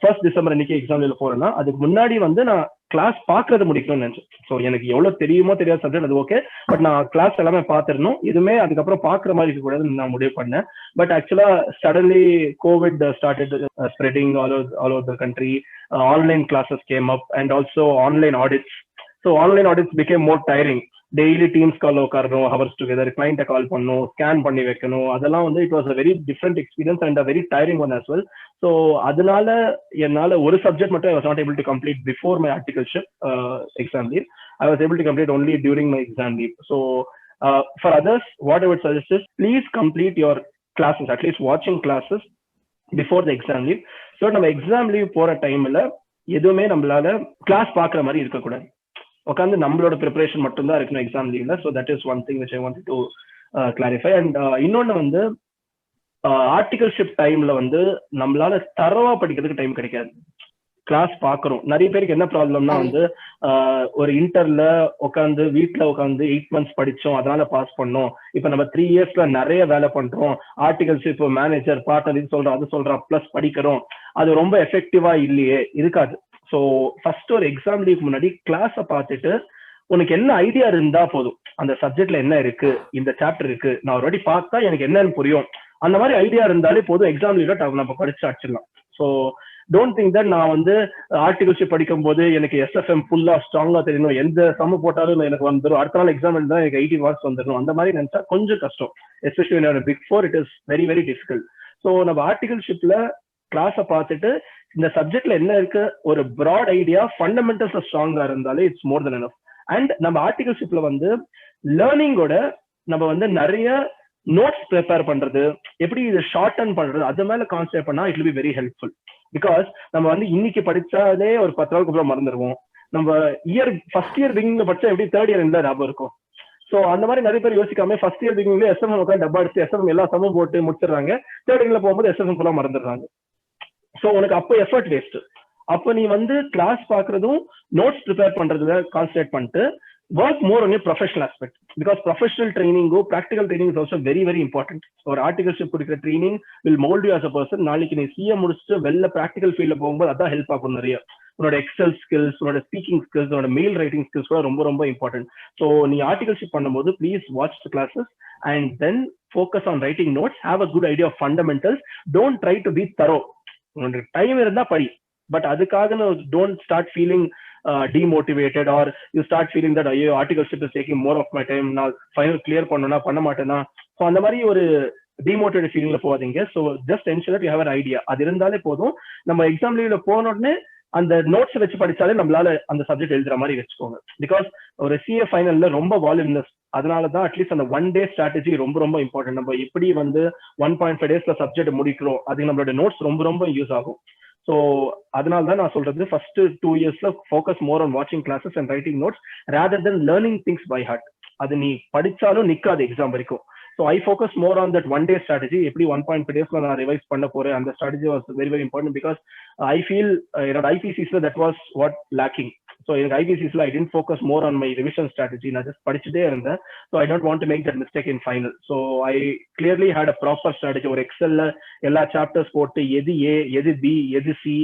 1st December அன்னைக்கு எக்ஸாம் லீவ்ல போறேன்னா அதுக்கு முன்னாடி வந்து நான் கிளாஸ் பாக்குறது முடிக்கணும்னு நினைச்சேன். ஸோ எனக்கு எவ்வளவு தெரியுமோ தெரியாத சப்ஜெக்ட் அது ஓகே, பட் நான் கிளாஸ் எல்லாமே பார்த்துடணும், எதுவுமே அதுக்கப்புறம் பாக்குற மாதிரி இருக்கக்கூடாதுன்னு நான் முடிவு பண்ணேன். பட் ஆக்சுவலா suddenly COVID started spreading all over the country. Online classes came up and also online audits. So online audits became more tiring. Daily Teams call உட்காரணும், ஹவர்ஸ் டுகெதர், கிளைண்ட்டை கால் பண்ணணும், ஸ்கேன் பண்ணி வைக்கணும், அதெல்லாம் வந்து it was a very different experience and a very tiring one as well. So அதனால என்னால ஒரு subject மட்டும் I was not able to complete before my articleship exam leave. I was able to complete only during my exam leave. So for others what I would suggest is please complete your classes, at least வாட்சிங் classes before the exam leave. So நம்ம exam leave போற டைம்ல எதுவுமே நம்மளால class பார்க்குற மாதிரி இருக்கக்கூடாது, உட்காந்து நம்மளோட ப்ரிப்பரேஷன் மட்டும் தான் இருக்கணும் எக்ஸாம் லீவ்ல. So that is one thing which I want to clarify. And இன்னொன்னு வந்து ஆர்டிகல்ஷிப் டைம்ல வந்து நம்மளால தரவா படிக்கிறதுக்கு டைம் கிடைக்காது. கிளாஸ் பாக்குறோம், நிறைய பேருக்கு என்ன ப்ராப்ளம்னா வந்து ஒரு இன்டர்ல உட்காந்து வீட்டுல உட்காந்து 8 months படிச்சோம் அதனால பாஸ் பண்ணோம், இப்ப நம்ம 3 yearsல நிறைய வேலை பண்றோம், ஆர்டிகல்ஷிப் மேனேஜர் பார்ட்னர் இது சொல்றோம் அது சொல்றோம் பிளஸ் படிக்கிறோம், அது ரொம்ப எஃபெக்டிவா இல்லையே, இருக்காது. ஸோ ஃபர்ஸ்ட் ஒரு எக்ஸாம் லீவ் முன்னாடி கிளாஸை பார்த்துட்டு உனக்கு என்ன ஐடியா இருந்தா போதும், அந்த சப்ஜெக்ட்ல என்ன இருக்கு, இந்த சாப்டர் இருக்கு, நான் ஒரு வாட்டி பார்த்தா எனக்கு என்னன்னு புரியும், அந்த மாதிரி ஐடியா இருந்தாலே போதும் எக்ஸாம் லீவ்ல நம்ம படிச்சு அடிச்சிடலாம். ஸோ டோன்ட் திங்க் தட் நான் வந்து ஆர்டிகல்ஷிப் படிக்கும் போது எனக்கு SFM ஃபுல்லா ஸ்ட்ராங்கா தெரியணும், எந்த சம்ம போட்டாலும் எனக்கு வந்துடும், அடுத்த நாள் எக்ஸாம் எழுந்தா எனக்கு 80 marks வந்துடும், அந்த மாதிரி நினைச்சா கொஞ்சம் கஷ்டம். Especially big four it is very very difficult. So நம்ம ஆர்டிகல்ஷிப்ல கிளாஸை பார்த்துட்டு இந்த சப்ஜெக்ட்ல என்ன இருக்கு ஒரு ப்ராட் ஐடியா, ஃபண்டமெண்டல்ஸ் ஸ்ட்ராங்கா இருந்தாலே it's more then enough. And நம்ம ஆர்டிகல்ஷிப்ல வந்து லேர்னிங்கோட நம்ம வந்து நிறைய நோட்ஸ் ப்ரிப்பேர் பண்றது, எப்படி இதை ஷார்டன் பண்றது, அது மேல கான்சென்ட்ரேட் பண்ணா it will be very helpful. Because நம்ம வந்து இன்னைக்கு படிச்சாலே ஒரு 10 நாளுக்கு அப்புறம் மறந்துடுவோம். நம்ம ஃபர்ஸ்ட் இயர் பிகினிங்ல படிச்சா எப்படி தேர்ட் இயர் இருந்தா ஞாபகம் இருக்கும். ஸோ அந்த மாதிரி நிறைய பேர் யோசிக்காம ஃபர்ஸ்ட் இயர் பிகினிங்ல எஸ்எம்எம் உட்காந்து டப்பா அடிச்சு எஸ்எம்எம் எல்லா சமம் போட்டு முடிச்சிடுறாங்க. தேர்ட் இயர்ல போகும்போது எஸ்எம்எம் ஃபுல்லா மறந்துடுறாங்க. ஸோ உனக்கு அப்போ எஃபர்ட் வேஸ்ட். அப்போ நீ வந்து கிளாஸ் பாக்குறதும் நோட்ஸ் ப்ரிப்பேர் பண்றதுல கான்சென்ட்ரேட் பண்ணிட்டு work more on your professional aspect, because professional training practical training is also very very important. Or articleship கொடுக்கிற training will mold you as a person. நாளைக்கு நீ CA முடிச்சுட்டு வெளில practical fieldல போகும்போது அதான் help ஆகும். நிறைய உன்னோட எக்ஸல் ஸ்கில்ஸ், உன்னோட ஸ்பீக்கிங் ஸ்கில்ஸ், உன்னோட மெயில் ரைட்டிங் ஸ்கில்ஸ் கூட ரொம்ப ரொம்ப இம்பார்ட்டன்ட். ஸோ நீ ஆர்டிகல்ஷிப் பண்ணும்போது please watch the classes and then focus on writing notes. Have a good idea of fundamentals. Don't try to be thorough. உன்னோட time இருந்தா படி, பட் அதுக்காக don't start feeling demotivated or you start feeling that ஐயோ articleship is taking more of my time, நான் final clear பண்ணனும்னா பண்ண மாட்டேனா. So அந்த மாதிரி ஒரு டிமோட்டிவேட் ஃபீலிங்ல போகாதீங்க. So just ensure that you have an idea. அது இருந்தாலே போதும். நம்ம எக்ஸாம் லீவ்ல போன உடனே அந்த நோட்ஸ் வச்சு படிச்சாலே நம்மளால அந்த சப்ஜெக்ட் எழுதுற மாதிரி வச்சுக்கோங்க. பிகாஸ் ஒரு CA ஃபைனல்ல ரொம்ப வால்யூம்னஸ். அதனாலதான் அட்லீஸ்ட் அந்த 1 day ஸ்ட்ராட்டஜி ரொம்ப ரொம்ப இம்பார்ட்டன்ட். நம்ம எப்படி வந்து 1.5 daysல சப்ஜெக்ட் முடிக்கிறோம், அது நம்மளோட நோட்ஸ் ரொம்ப ரொம்ப யூஸ் ஆகும். ஸோ அதனால தான் நான் சொல்றது, ஃபர்ஸ்ட் 2 yearsல ஃபோக்கஸ் மோர் ஆன் வாட்சிங் classes and writing notes rather then learning things by heart. அது நீ படிச்சாலும் நிக்காது எக்ஸாம் வரைக்கும். So I focus more on that 1 day strategy. எப்படி 1.5 daysல நான் ரிவைஸ் பண்ண போறேன், அந்த strategy was very very important. Because I feel என்னோட ஐபிசிஸ்ல that was what lacking. So எனக்கு ஐபிசிஸ்ல I tend focus more on my revision strategy. நான் ஜஸ்ட் படிச்சுட்டே இருந்தேன். So I don't want to make that mistake in final. So I clearly had a proper strategy. ஒரு எக்ஸல்ல எல்லா chapters போட்டு எது ஏ, எது பி, எது சி,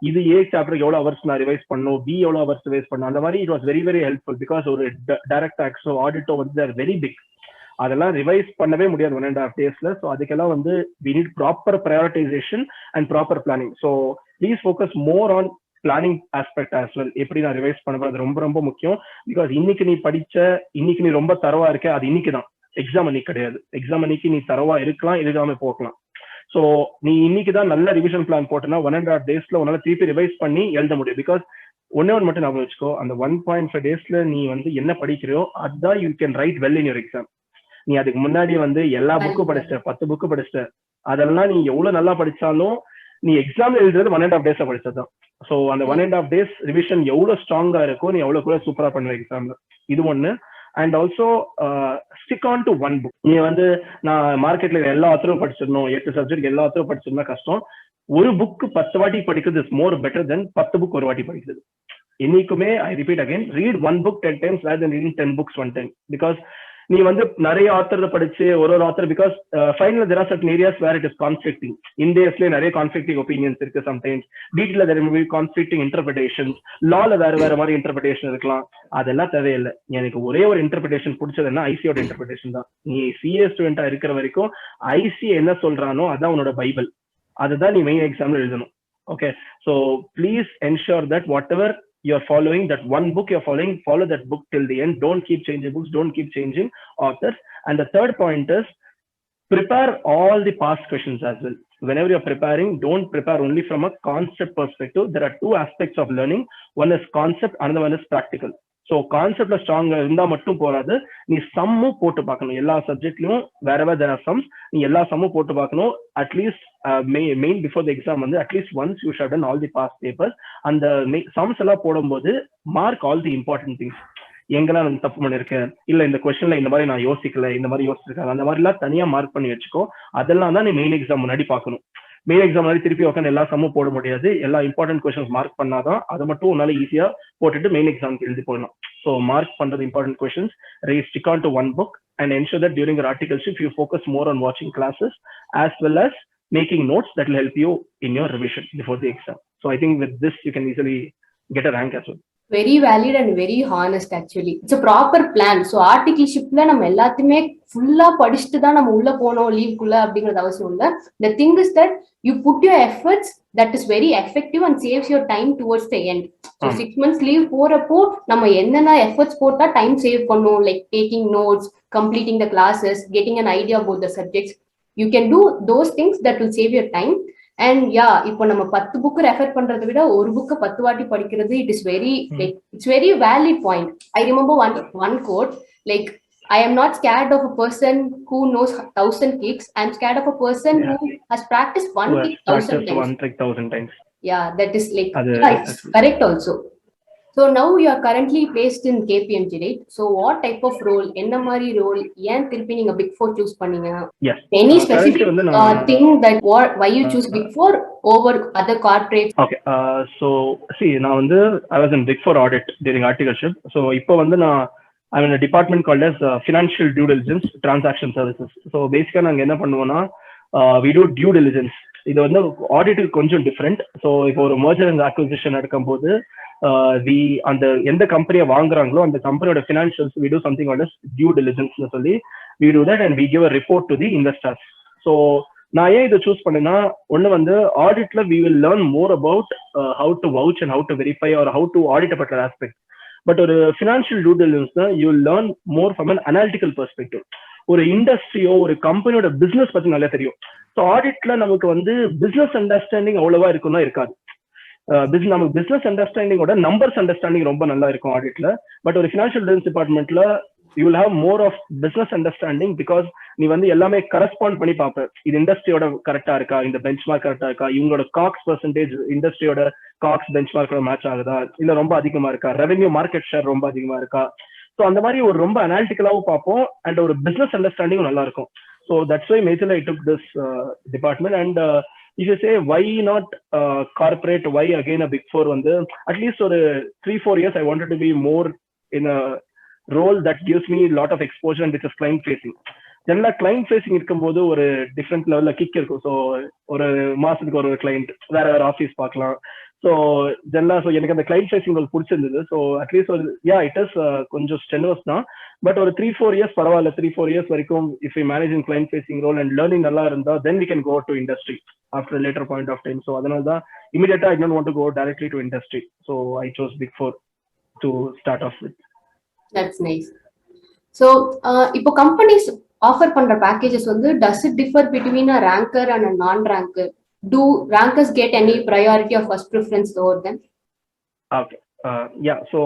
இது ஏ சாப்டருக்கு எவ்வளவு ஹவர்ஸ் நான் ரிவைஸ் பண்ணும், பி எவ்வளவு ஹவர்ஸ் ரிவைஸ் பண்ணும், அந்த மாதிரி it was very very helpful. Because ஒரு டைரக்ட் ஆக்ஸோ ஆடிட்டோ வந்து ஆர் வெரி பிக். அதெல்லாம் ரிவைஸ் பண்ணவே முடியாது 1.5 daysல. ஸோ அதுக்கெல்லாம் வந்து we need proper prioritisation and proper planning. So please focus more on planning aspect as well. எப்படி நான் ரிவைஸ் பண்ண அது ரொம்ப ரொம்ப முக்கியம். பிகாஸ் இன்னைக்கு நீ இன்னைக்கு நீ ரொம்ப தரவா இருக்க, அது இன்னைக்கு தான், எக்ஸாம் அன்னைக்கு கிடையாது. எக்ஸாம் அன்னைக்கு நீ தரவா இருக்கலாம், எழுதாம போகலாம். ஸோ நீ இன்னைக்கு தான் நல்ல ரிவிஷன் பிளான் போட்டனா 1.5 daysல உன்னால திருப்பி ரிவைஸ் பண்ணி எழுத முடியும். பிகாஸ் ஒன்னே ஒன்று மட்டும் ஞாபகம் வச்சுக்கோ, அந்த 1.5 daysல நீ வந்து என்ன படிக்கிறியோ அதுதான் you can write well in your exam. நீ அதுக்கு முன்னாடி வந்து எல்லா புக்கும் படிச்சிட்ட, 10 புக்கு படிச்சிட்ட, அதெல்லாம் நீ எவ்வளவு நல்லா படிச்சாலும் நீ எக்ஸாம் எழுதுறது 1.5 daysல படிச்சதுதான். ஸோ அந்த 1.5 days ரிவிஷன் எவ்வளவு ஸ்ட்ராங்கா இருக்கோ நீ எவ்வளவு கூட சூப்பரா பண்ணுவ எக்ஸாம்ல. இது ஒண்ணு. And also stick on to one book. நீ வந்து நான் மார்க்கெட்ல எல்லா ஆத்தரும் படிச்சிடணும், 8 சப்ஜெக்ட் எல்லா ஆத்தரும் படிச்சிருந்தா கஷ்டம். ஒரு புக் 10 வாட்டி படிக்கிறது is more better then 10 book ஒரு வாட்டி படிக்கிறது. என்னைக்குமே I repeat again, read 1 book 10 times rather than reading 10 books 1 time. Because நீ வந்து நிறைய ஆத்தர் படிச்சு ஒரு author, because final there are certain areas where it is conflicting. இந்தியஸ்ல நிறைய கான்ஃபிளிக்டிங் ஒப்பீனியன்ஸ் இருக்கு. சம்டைம்ஸ் டீட்டெயில there may be conflicting interpretations. லால வேற மாதிரி இன்டர்பிரேஷன் இருக்கலாம். அதெல்லாம் தேவையில்லை. எனக்கு ஒரே ஒரு இன்டர்பிரேஷன் பிடிச்சதுன்னா ஐசியோட இன்டர்பிரேஷன் தான். நீ CA ஸ்டூடெண்டா இருக்கிற வரைக்கும் ஐசி என்ன சொல்றானோ அதான் உன்னோட பைபிள். அதுதான் நீ மெயின் எக்ஸாம்ல எழுதணும். Okay, so please ensure that what ever you're following, that one book you're following, follow that book till the end. Don't keep changing books, don't keep changing authors. And the third point is prepare all the past questions as well. Whenever you're preparing, don't prepare only from a concept perspective. There are 2 aspects of learning. One is concept, another one is practical. So கான்செப்ட்ல ஸ்ட்ராங்கா இருந்தா மட்டும் போறாது, நீ சம்மும் போட்டு பார்க்கணும். எல்லா சப்ஜெக்ட்லயும் wherever there are sums, நீ எல்லா சம்மும் போட்டு பார்க்கணும். At least main before the exam வந்து at least once you should done all the past papers. அந்த சம்ஸ் எல்லாம் போடும்போது mark all the important things. எங்கெல்லாம் நான் தப்பு பண்ணிருக்கேன், இல்ல இந்த கொஸ்டின்ல இந்த மாதிரி நான் யோசிக்கல, இந்த மாதிரி யோசிச்சிருக்காங்க, அந்த மாதிரி எல்லாம் தனியா மார்க் பண்ணி வச்சுக்கோ. அதெல்லாம் தான் நீ மெயின் எக்ஸாம் முன்னாடி பார்க்கணும். மெயின் எக்ஸாம் மாதிரி திருப்பி உட்காந்து எல்லா சம்மும் போட முடியாது. எல்லா இம்பார்ட்டன்ட் கொஸ்டின்ஸ் மார்க் பண்ணாதான் அதை மட்டும் உன்னால ஈஸியா போட்டுட்டு மெயின் எக்ஸாம்க்கு எழுதி போடலாம். ஸோ மார்க் பண்றது important questions, stick on to one book and ensure that during your articleship you focus more on watching classes as well as making notes that will help you in your revision before the exam. So I think with this you can easily get a rank as well. Very valid and very honest actually. It's a proper plan. So articleshipல நம்ம எல்லாத்தையுமே ஃபுல்லா படிச்சுட்டு தான் நம்ம உள்ள போனோம் லீவுக்குள்ள அப்படிங்கறது அவசியம் இல்ல. The thing is that you put your efforts, that is very effective and saves your time towards the end. So 6 months leave போறப்போ நம்ம என்னென்ன எஃபர்ட்ஸ் போட்டா டைம் சேவ் பண்ணும், like taking notes, completing the classes, getting an idea about the subjects. You can do those things that will save your time. And yeah, இப்போ நம்ம 10 book refer பண்றதை விட ஒரு புக்கு 10 வாட்டி படிக்கிறது, it is very like it's very valid point. I remember one quote, like I am not scared of a person who knows 1,000 kicks. I'm scared of a person Yeah, who has practiced who one has kick 1,000 practiced times. one trick 1,000 times. Yeah, that is like, அது yeah, it's correct also. So now you are currently placed in KPMG, right? So what type of role, என்ன மாதிரி role, ஏன் திருப்பி நீங்க Big Four choose பண்ணீங்க? yes Any currently specific வந்து நான் thing that why you choose Big Four over other corporates? okay so see நான் வந்து I was in Big Four audit during articleship. So இப்போ வந்து நான் I'm in a department called as financial due diligence transaction services. So basically நாங்க என்ன பண்ணுவோம்னா we do due diligence. இது வந்து ஆடிட்டுக்கு கொஞ்சம் டிஃப்ரெண்ட். ஸோ இப்போ ஒரு மர்ஜர் அண்ட் அக்விசிஷன் நடக்கும்போது அந்த எந்த கம்பெனியை வாங்குறாங்களோ அந்த கம்பெனியோட financials we do something called as due diligence னு சொல்லி we do that and we give a report to the investors. So நான் ஏன் இதை சூஸ் பண்ணேன்னா ஒன்று வந்து ஆடிட்ல we will learn more about how to vouch and how to verify or how to audit a particular aspect. But ஒரு financial due டிலிஜென்ஸ்னா you learn more from an analytical perspective. ஒரு இண்டஸ்ட்ரியோ ஒரு கம்பெனியோட பிசினஸ் பத்தி நல்லா தெரியும். ஸோ ஆடிட்ல நமக்கு வந்து பிசினஸ் அண்டர்ஸ்டாண்டிங் அவ்வளவா இருக்குன்னா இருக்காது. நமக்கு பிசினஸ் அண்டர்ஸ்டாண்டிங்கோட நம்பர்ஸ் அண்டர்ஸ்டாண்டிங் ரொம்ப நல்லா இருக்கும் ஆடிட்ல. பட் ஒரு ஃபினான்ஷியல் டிலிஜென்ஸ் டிபார்ட்மெண்ட்ல you will have more of business understanding because நீ வந்து எல்லாமே கரஸ்பாண்ட் பண்ணி பார்ப்ப. இது இண்டஸ்ட்ரியோட கரெக்டா இருக்கா, இந்த பெஞ்ச் மார்க் கரெக்டா இருக்கா, இவங்களோட காக்ஸ் பெர்சன்டேஜ் இண்டஸ்ட்ரியோட காக்ஸ் பெஞ்ச் மார்க்கோட மேட்ச் ஆகுதா, இல்ல ரொம்ப அதிகமா இருக்கா, ரெவென்யூ மார்க்கெட் ஷேர் ரொம்ப அதிகமா இருக்கா. ஸோ அந்த மாதிரி ஒரு ரொம்ப அனாலிட்டிக்கலாவும் பார்ப்போம் அண்ட் ஒரு பிசினஸ் அண்டர்ஸ்டாண்டிங்கும் நல்லா இருக்கும். So that's why majorly I took this department. And if you say why not corporate, why again a Big Four வந்து at least ஒரு 3-4 years I wanted to be more in a role that gives me a lot of exposure and which is client facing. ஜெனரலா client facing இருக்கும்போது ஒரு different லெவல்ல kick இருக்கும். So ஒரு மாசத்துக்கு ஒரு கிளைண்ட் வேற வேற ஆஃபீஸ் பார்க்கலாம். ஸோ ஜெனரலா ஸோ எனக்கு அந்த கிளைண்ட் ஃபேசிங் ரோல் பிடிச்சிருந்தது. ஸோ அட்லீஸ்ட் ஒரு இட் இஸ் கொஞ்சம் ஸ்டெனோஸ் தான். பட் ஒரு 3-4 years பரவாயில்ல. 3-4 years வரைக்கும் if you manage in client facing role and learning நல்லா இருந்தா then we can go to industry after later point of time. So அதனால தான் இமீடியட்டா I don't want to go directly to industry. So I chose Big Four to start off with. That's nice. So இப்போ companies offer பண்ற packages வந்து does it differ between a ranker and a non-ranker? Do rankers get any priority or first preference over them? Okay. Yeah. So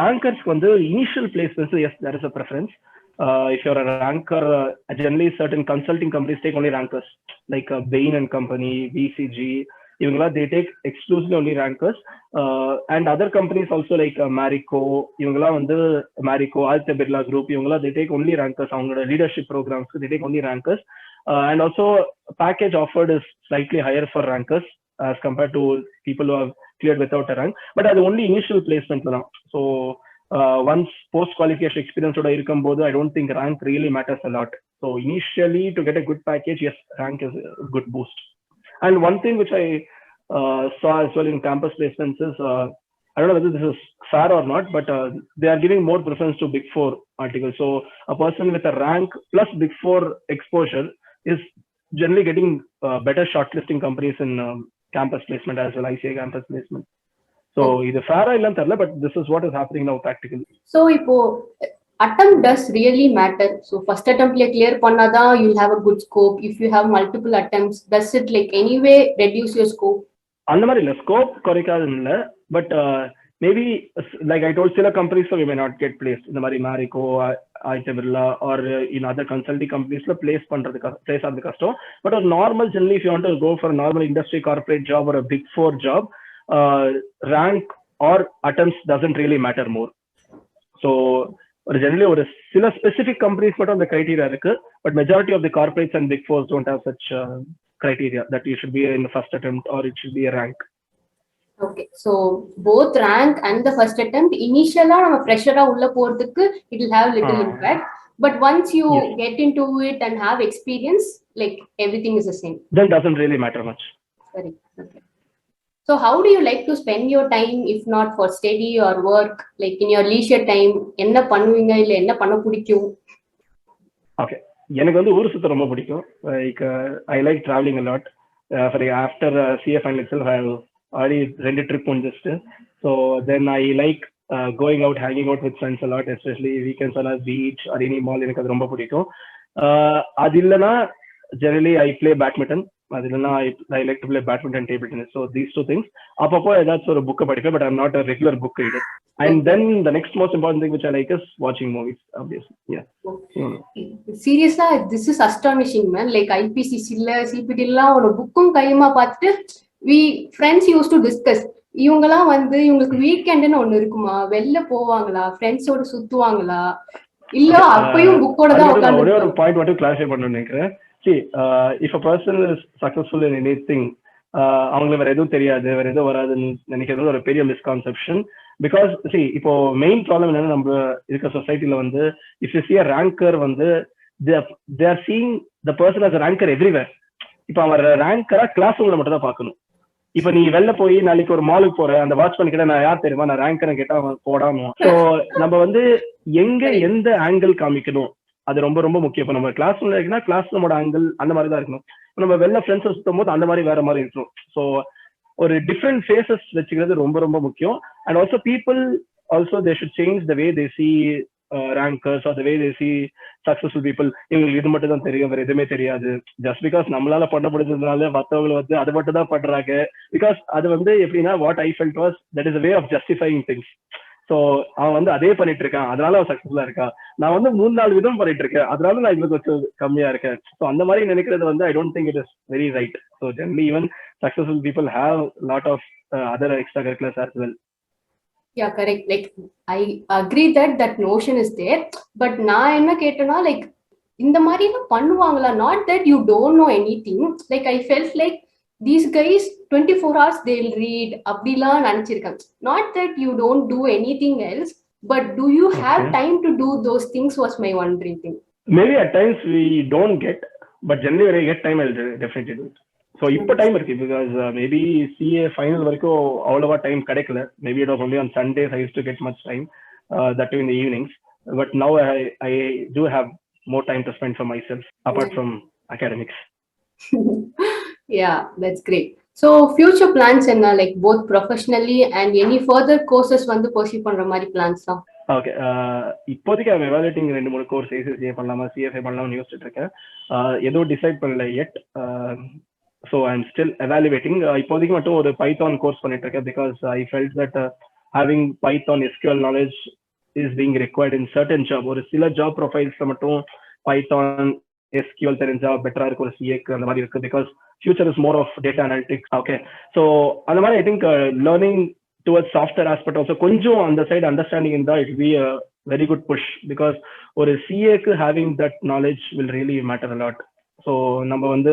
rankers வந்து initial placements, yes, there is a preference. If you're a ranker, generally certain consulting companies take only rankers, like Bain and Company, BCG. இவங்களா they take exclusively only rankers. And other companies also like Marico, இவங்களா வந்து Marico, Aditya Birla Group, இவங்களா they take only rankers. அவங்களோட leadership programs they take only rankers. And also package offered is slightly higher for rankers as compared to people who have cleared without a rank. But அது only initial placement தான். So once post qualification experience oda irukumbodhu I don't think rank really matters a lot. So initially to get a good package, yes, rank is a good boost. And one thing which I saw as well in campus placements is I don't know whether this is fair or not, but they are giving more preference to Big Four articles. So a person with a rank plus Big Four exposure is generally getting better shortlisting companies in campus placement as well, ICA campus placement. So இது ஃபேரா இல்லன்னு தெரியல, but this is what is happening now practically. So இப்போ attempt does really matter. So first attempt ல clear பண்ணாதான் you'll have a good scope. If you have multiple attempts, does it like anyway reduce your scope? அந்த மாதிரி இல்ல, scope குறைக்காதுன்னு இல்ல, but maybe like I told சில கம்பெனிஸ்ல we may not get placed. இந்த மாதிரி Marico, Aditya Birla or in other consulting companiesல place ஆகிறது கஷ்டம். But ஒரு normal generally if you want to go for a normal industry corporate job or a Big Four job, rank or attempts doesn't really matter more. So ஒரு generally ஒரு சில specific companies மட்டும் அந்த criteria இருக்கு, but majority of the corporates and Big Fours don't have such criteria that you should be in the first attempt or it should be a rank. Okay, so both rank and the first attempt initially நம்ம fresher-ஆ உள்ள போறதுக்கு it will have little impact, but once you get into it and have experience, like everything is the same. Then doesn't really matter much. Sorry. Okay. So how do you like to spend your time if not for study or work, like in your leisure time? என்ன பண்ணுவீங்க இல்ல என்ன பண்ண பிடிக்கும்? Okay, எனக்கு வந்து ஊர் சுத்த ரொம்ப பிடிக்கும். Like I like traveling a lot. For after CA final itself I have already rented trip on just. So then I like going out, hanging out with friends a lot, especially weekends on a beach or any mall. எனக்கு அது ரொம்ப பிடிக்கும். அது இல்லனா generally I play badminton. அது இல்லனா I like to play badminton, table tennis. So these two things. அப்பப்போ ஏதாச்சும் ஒரு புக் படிப்பேன், but I'm not a regular book reader. And then the next most important thing which I like is watching movies, obviously. Yeah. Seriously, this is astonishing, man. Like IPCC la CPT la ஒரு புக்கும் கையுமா பார்த்துட்டு we friends used to discuss. இவங்கலாம் வந்து இவங்களுக்கு வீக்கெண்ட்னு ஒண்ணு இருக்குமா, வெளில போவாங்களா, ஃப்ரெண்ட்ஸோட சுத்துவாங்களா, இல்ல அப்பயும் புக்கோட தான் உட்கார்ந்து ஒரே ஒரு பாயிண்ட் மட்டும் கிளாரிஃபை பண்ணணும்னு நினைக்கிறேன். See, if a person is successful in anything, அவங்களுக்கு வேற எதுவும் தெரியாது, வேற எதுவும் வராதுன்னு நினைக்கிறது ஒரு பெரிய மிஸ்கான்செப்ஷன். பிகாஸ் see, இப்போ மெயின் ப்ராப்ளம் என்னன்னா, நம்ம இருக்க சொசைட்டில வந்து if you see a ranker வந்து they are seeing the person as a ranker everywhere. இப்போ அவன் ரேங்கரா கிளாஸ் ரூம்ல மட்டும் தான் பார்க்கணும். இப்ப நீ வெளில போய் நாளைக்கு ஒரு மாலுக்கு போற, அந்த வாட்ச்மேன் கிட்ட நான் யார் தெரியுமா, நான் ரேங்கர் கேட்டா அவன் போடாம. ஸோ நம்ம வந்து எங்க எந்த ஆங்கிள் காமிக்கணும் அது ரொம்ப ரொம்ப முக்கியம். இப்போ நம்ம கிளாஸ் ரூம்ல இருக்குன்னா கிளாஸ் ரூமோட ஆங்கிள் அந்த மாதிரி தான் இருக்கணும். நம்ம வெளில ஃப்ரெண்ட்ஸ் சுத்தும் போது அந்த மாதிரி வேற மாதிரி இருக்கணும். ஸோ ஒரு டிஃப்ரெண்ட் ஃபேஸஸ் வச்சுக்கிறது ரொம்ப ரொம்ப முக்கியம். And also people also they should change the way they see rankers or the way they see successful people. இவங்களுக்கு இது மட்டும் தான் தெரியும், வேற எதுவுமே தெரியாது. ஜஸ்ட் பிகாஸ் நம்மளால பண்ண முடிஞ்சதுனால மற்றவங்க வந்து அதை மட்டும் தான் பண்றாங்க. பிகாஸ் அது வந்து எப்படின்னா, what I felt was that is a way of justifying things. So அவன் வந்து அதே பண்ணிட்டு இருக்கான், அதனால அவன் சக்சஸ்ஃபுல்லா இருக்கான். நான் வந்து 3-4 விதம் பண்ணிட்டு இருக்கேன், அதனால நான் இவங்களுக்கு கொஞ்சம் கம்மியா இருக்கேன். ஸோ அந்த மாதிரி நினைக்கிறது வந்து I don't think it is very right. So generally even successful people have lot of other extracurriculars as well. Yeah, correct. Like I agree that notion is there, but நான் என்ன கேட்டேன்னா, like இந்த மாதிரி எல்லாம் பண்ணுவாங்களா? Not that you don't know anything. Like I felt like these guys 24 hours they'll read அப்படிலாம் நினைச்சிருக்கேன். Not that you don't do anything else, but do you have time to do those things was my wondering thing. Maybe at times we don't get, but generally when I get time I'll definitely do it. So இப்போ time இருக்கு, because maybe CA final வரைக்கும் அவ்வளோவா time கிடைக்கல. Maybe it was only on Sundays I use to get much time, that in the evenings. But now I do have more time to spend for myself apart from academics. Yeah, that's great. So future plans என்ன, like both professionally and any further courses வந்து pursue பண்ற மாதிரி plans தான்? Okay, இப்போதைக்கு ஐ evaluating 2-3 course ACCA பண்ணலாமா CFA பண்ணலாம்னு யோசிச்சுட்டு இருக்கேன். எதுவும் டிசைட் பண்ணல yet. So I'm still evaluating. இப்போதைக்கு மட்டும் ஒரு பைத்தான் கோர்ஸ் பண்ணிட்டு இருக்கேன், because I felt that having Python SQL knowledge is being required in certain job. ஒரு சில ஜாப் ப்ரொஃபைல்ஸ்ல மட்டும் பைத்தான் SQL தெரிஞ்சா பெட்டரா இருக்கு ஒரு சிஏக்கு அந்த மாதிரி இருக்கு, because future is more of data analytics. Okay, so அந்த மாதிரி I think learning towards software aspect also கொஞ்சம் அந்த சைடு அண்டர்ஸ்டாண்டிங் இருந்தா it be a very good push, because ஒரு சிஏக்கு having that knowledge will really matter a lot. So நம்ம வந்து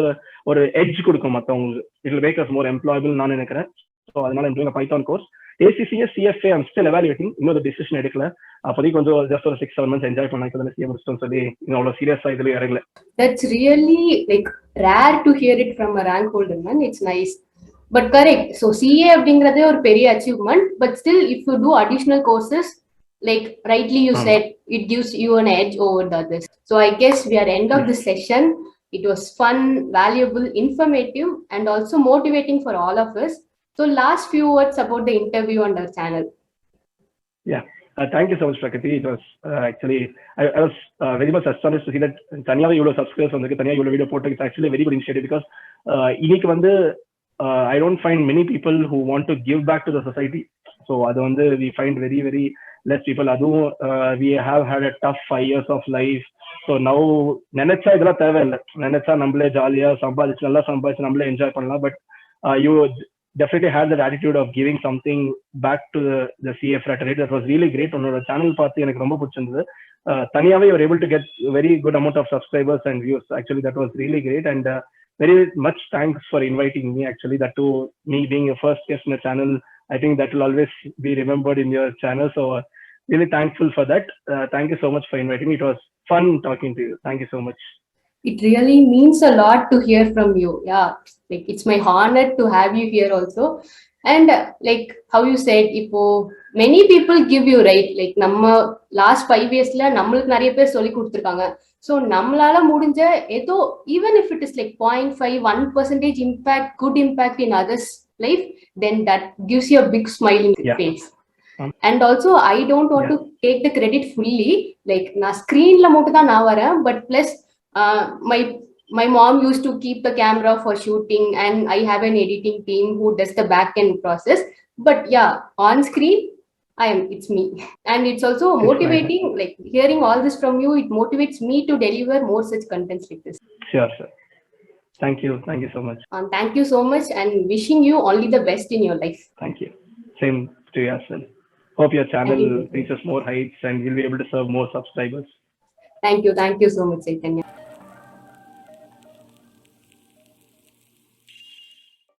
ஒரு எட்ஜ் கொடுக்கும் மற்றவங்களுக்கு, it will make us more employable நான் நினைக்கிறேன். ஸோ அதனால I'm doing a Python course. ACCA CFA I'm still evaluating, இன்னொரு டிசிஷன் எடுக்கல. அப்போதைக்கு கொஞ்சம் ஜஸ்ட் ஒரு 6-7 months என்ஜாய் பண்ணாங்க, சிஏ முடிச்சிட்டோம்னு சொல்லி இன்னும் அவ்வளோ சீரியஸா இதுல இறங்கல. That's really like rare to hear it from a rank holder, man. It's nice. But correct. So CA அப்படிங்கறதே ஒரு பெரிய achievement, but still if you do additional courses, like rightly you said, it gives you an edge over the others. So I guess we are end of this session. It was fun, valuable, informative, and also motivating for all of us. So last few words about the interview on our channel. Yeah, thank you so much, Prakathi. It was actually, I was very much astonished to see that தனியாவே இவ்வளோ subscribers வந்து தனியாக இவ்வளோ video போட்டு. It's actually a very good initiative, because இன்னைக்கு வந்து I don't find many people who want to give back to the society. So அது வந்து we find very very less people. அதுவும் we have had a tough 5 years of life. So now நினைச்சா இதெல்லாம் தேவையில்லை, நினைச்சா நம்மளே ஜாலியா சம்பாதிச்சு நல்லா சம்பாதிச்சு நம்மளே என்ஜாய் பண்ணலாம். But you definitely had that attitude of giving something back to the CA fraternity. That was really great. உன்னோட சேனல் பார்த்து எனக்கு ரொம்ப பிடிச்சிருந்தது. தனியாவே you were able to get very good amount of subscribers and views. Actually that was really great, and very much thanks for inviting me. Actually that too, me being a first guest in the channel, I think that will always be remembered in your channel. So really thankful for that. Thank you so much for inviting me. It was fun talking to you. Thank you so much. It really means a lot to hear from you. Yeah, like it's my honor to have you here also. And like how you said, ipo many people give you, right, like நம்ம last 5 yearsல நம்மளுக்கு நிறைய பேர் சொல்லி கொடுத்துருக்காங்க. So நம்மளால முடிஞ்ச ஏதோ, even if it is like 0.5-1% impact, good impact in others life, then that gives you a big smile in the face. And also I don't want to take the credit fully. Like na screen la மட்டும் தான் நான் வரேன், but plus my mom used to keep the camera for shooting, and I have an editing team who does the back end process. But yeah, on screen It's me. And it's also It's motivating, like hearing all this from you, it motivates me to deliver more such contents like this. Sure, sir. Thank you so much. Thank you so much, and wishing you only the best in your life. Thank you. Same to you as well. Hope your channel Thank you. reaches more heights and you'll be able to serve more subscribers. Thank you so much, Chaitanya.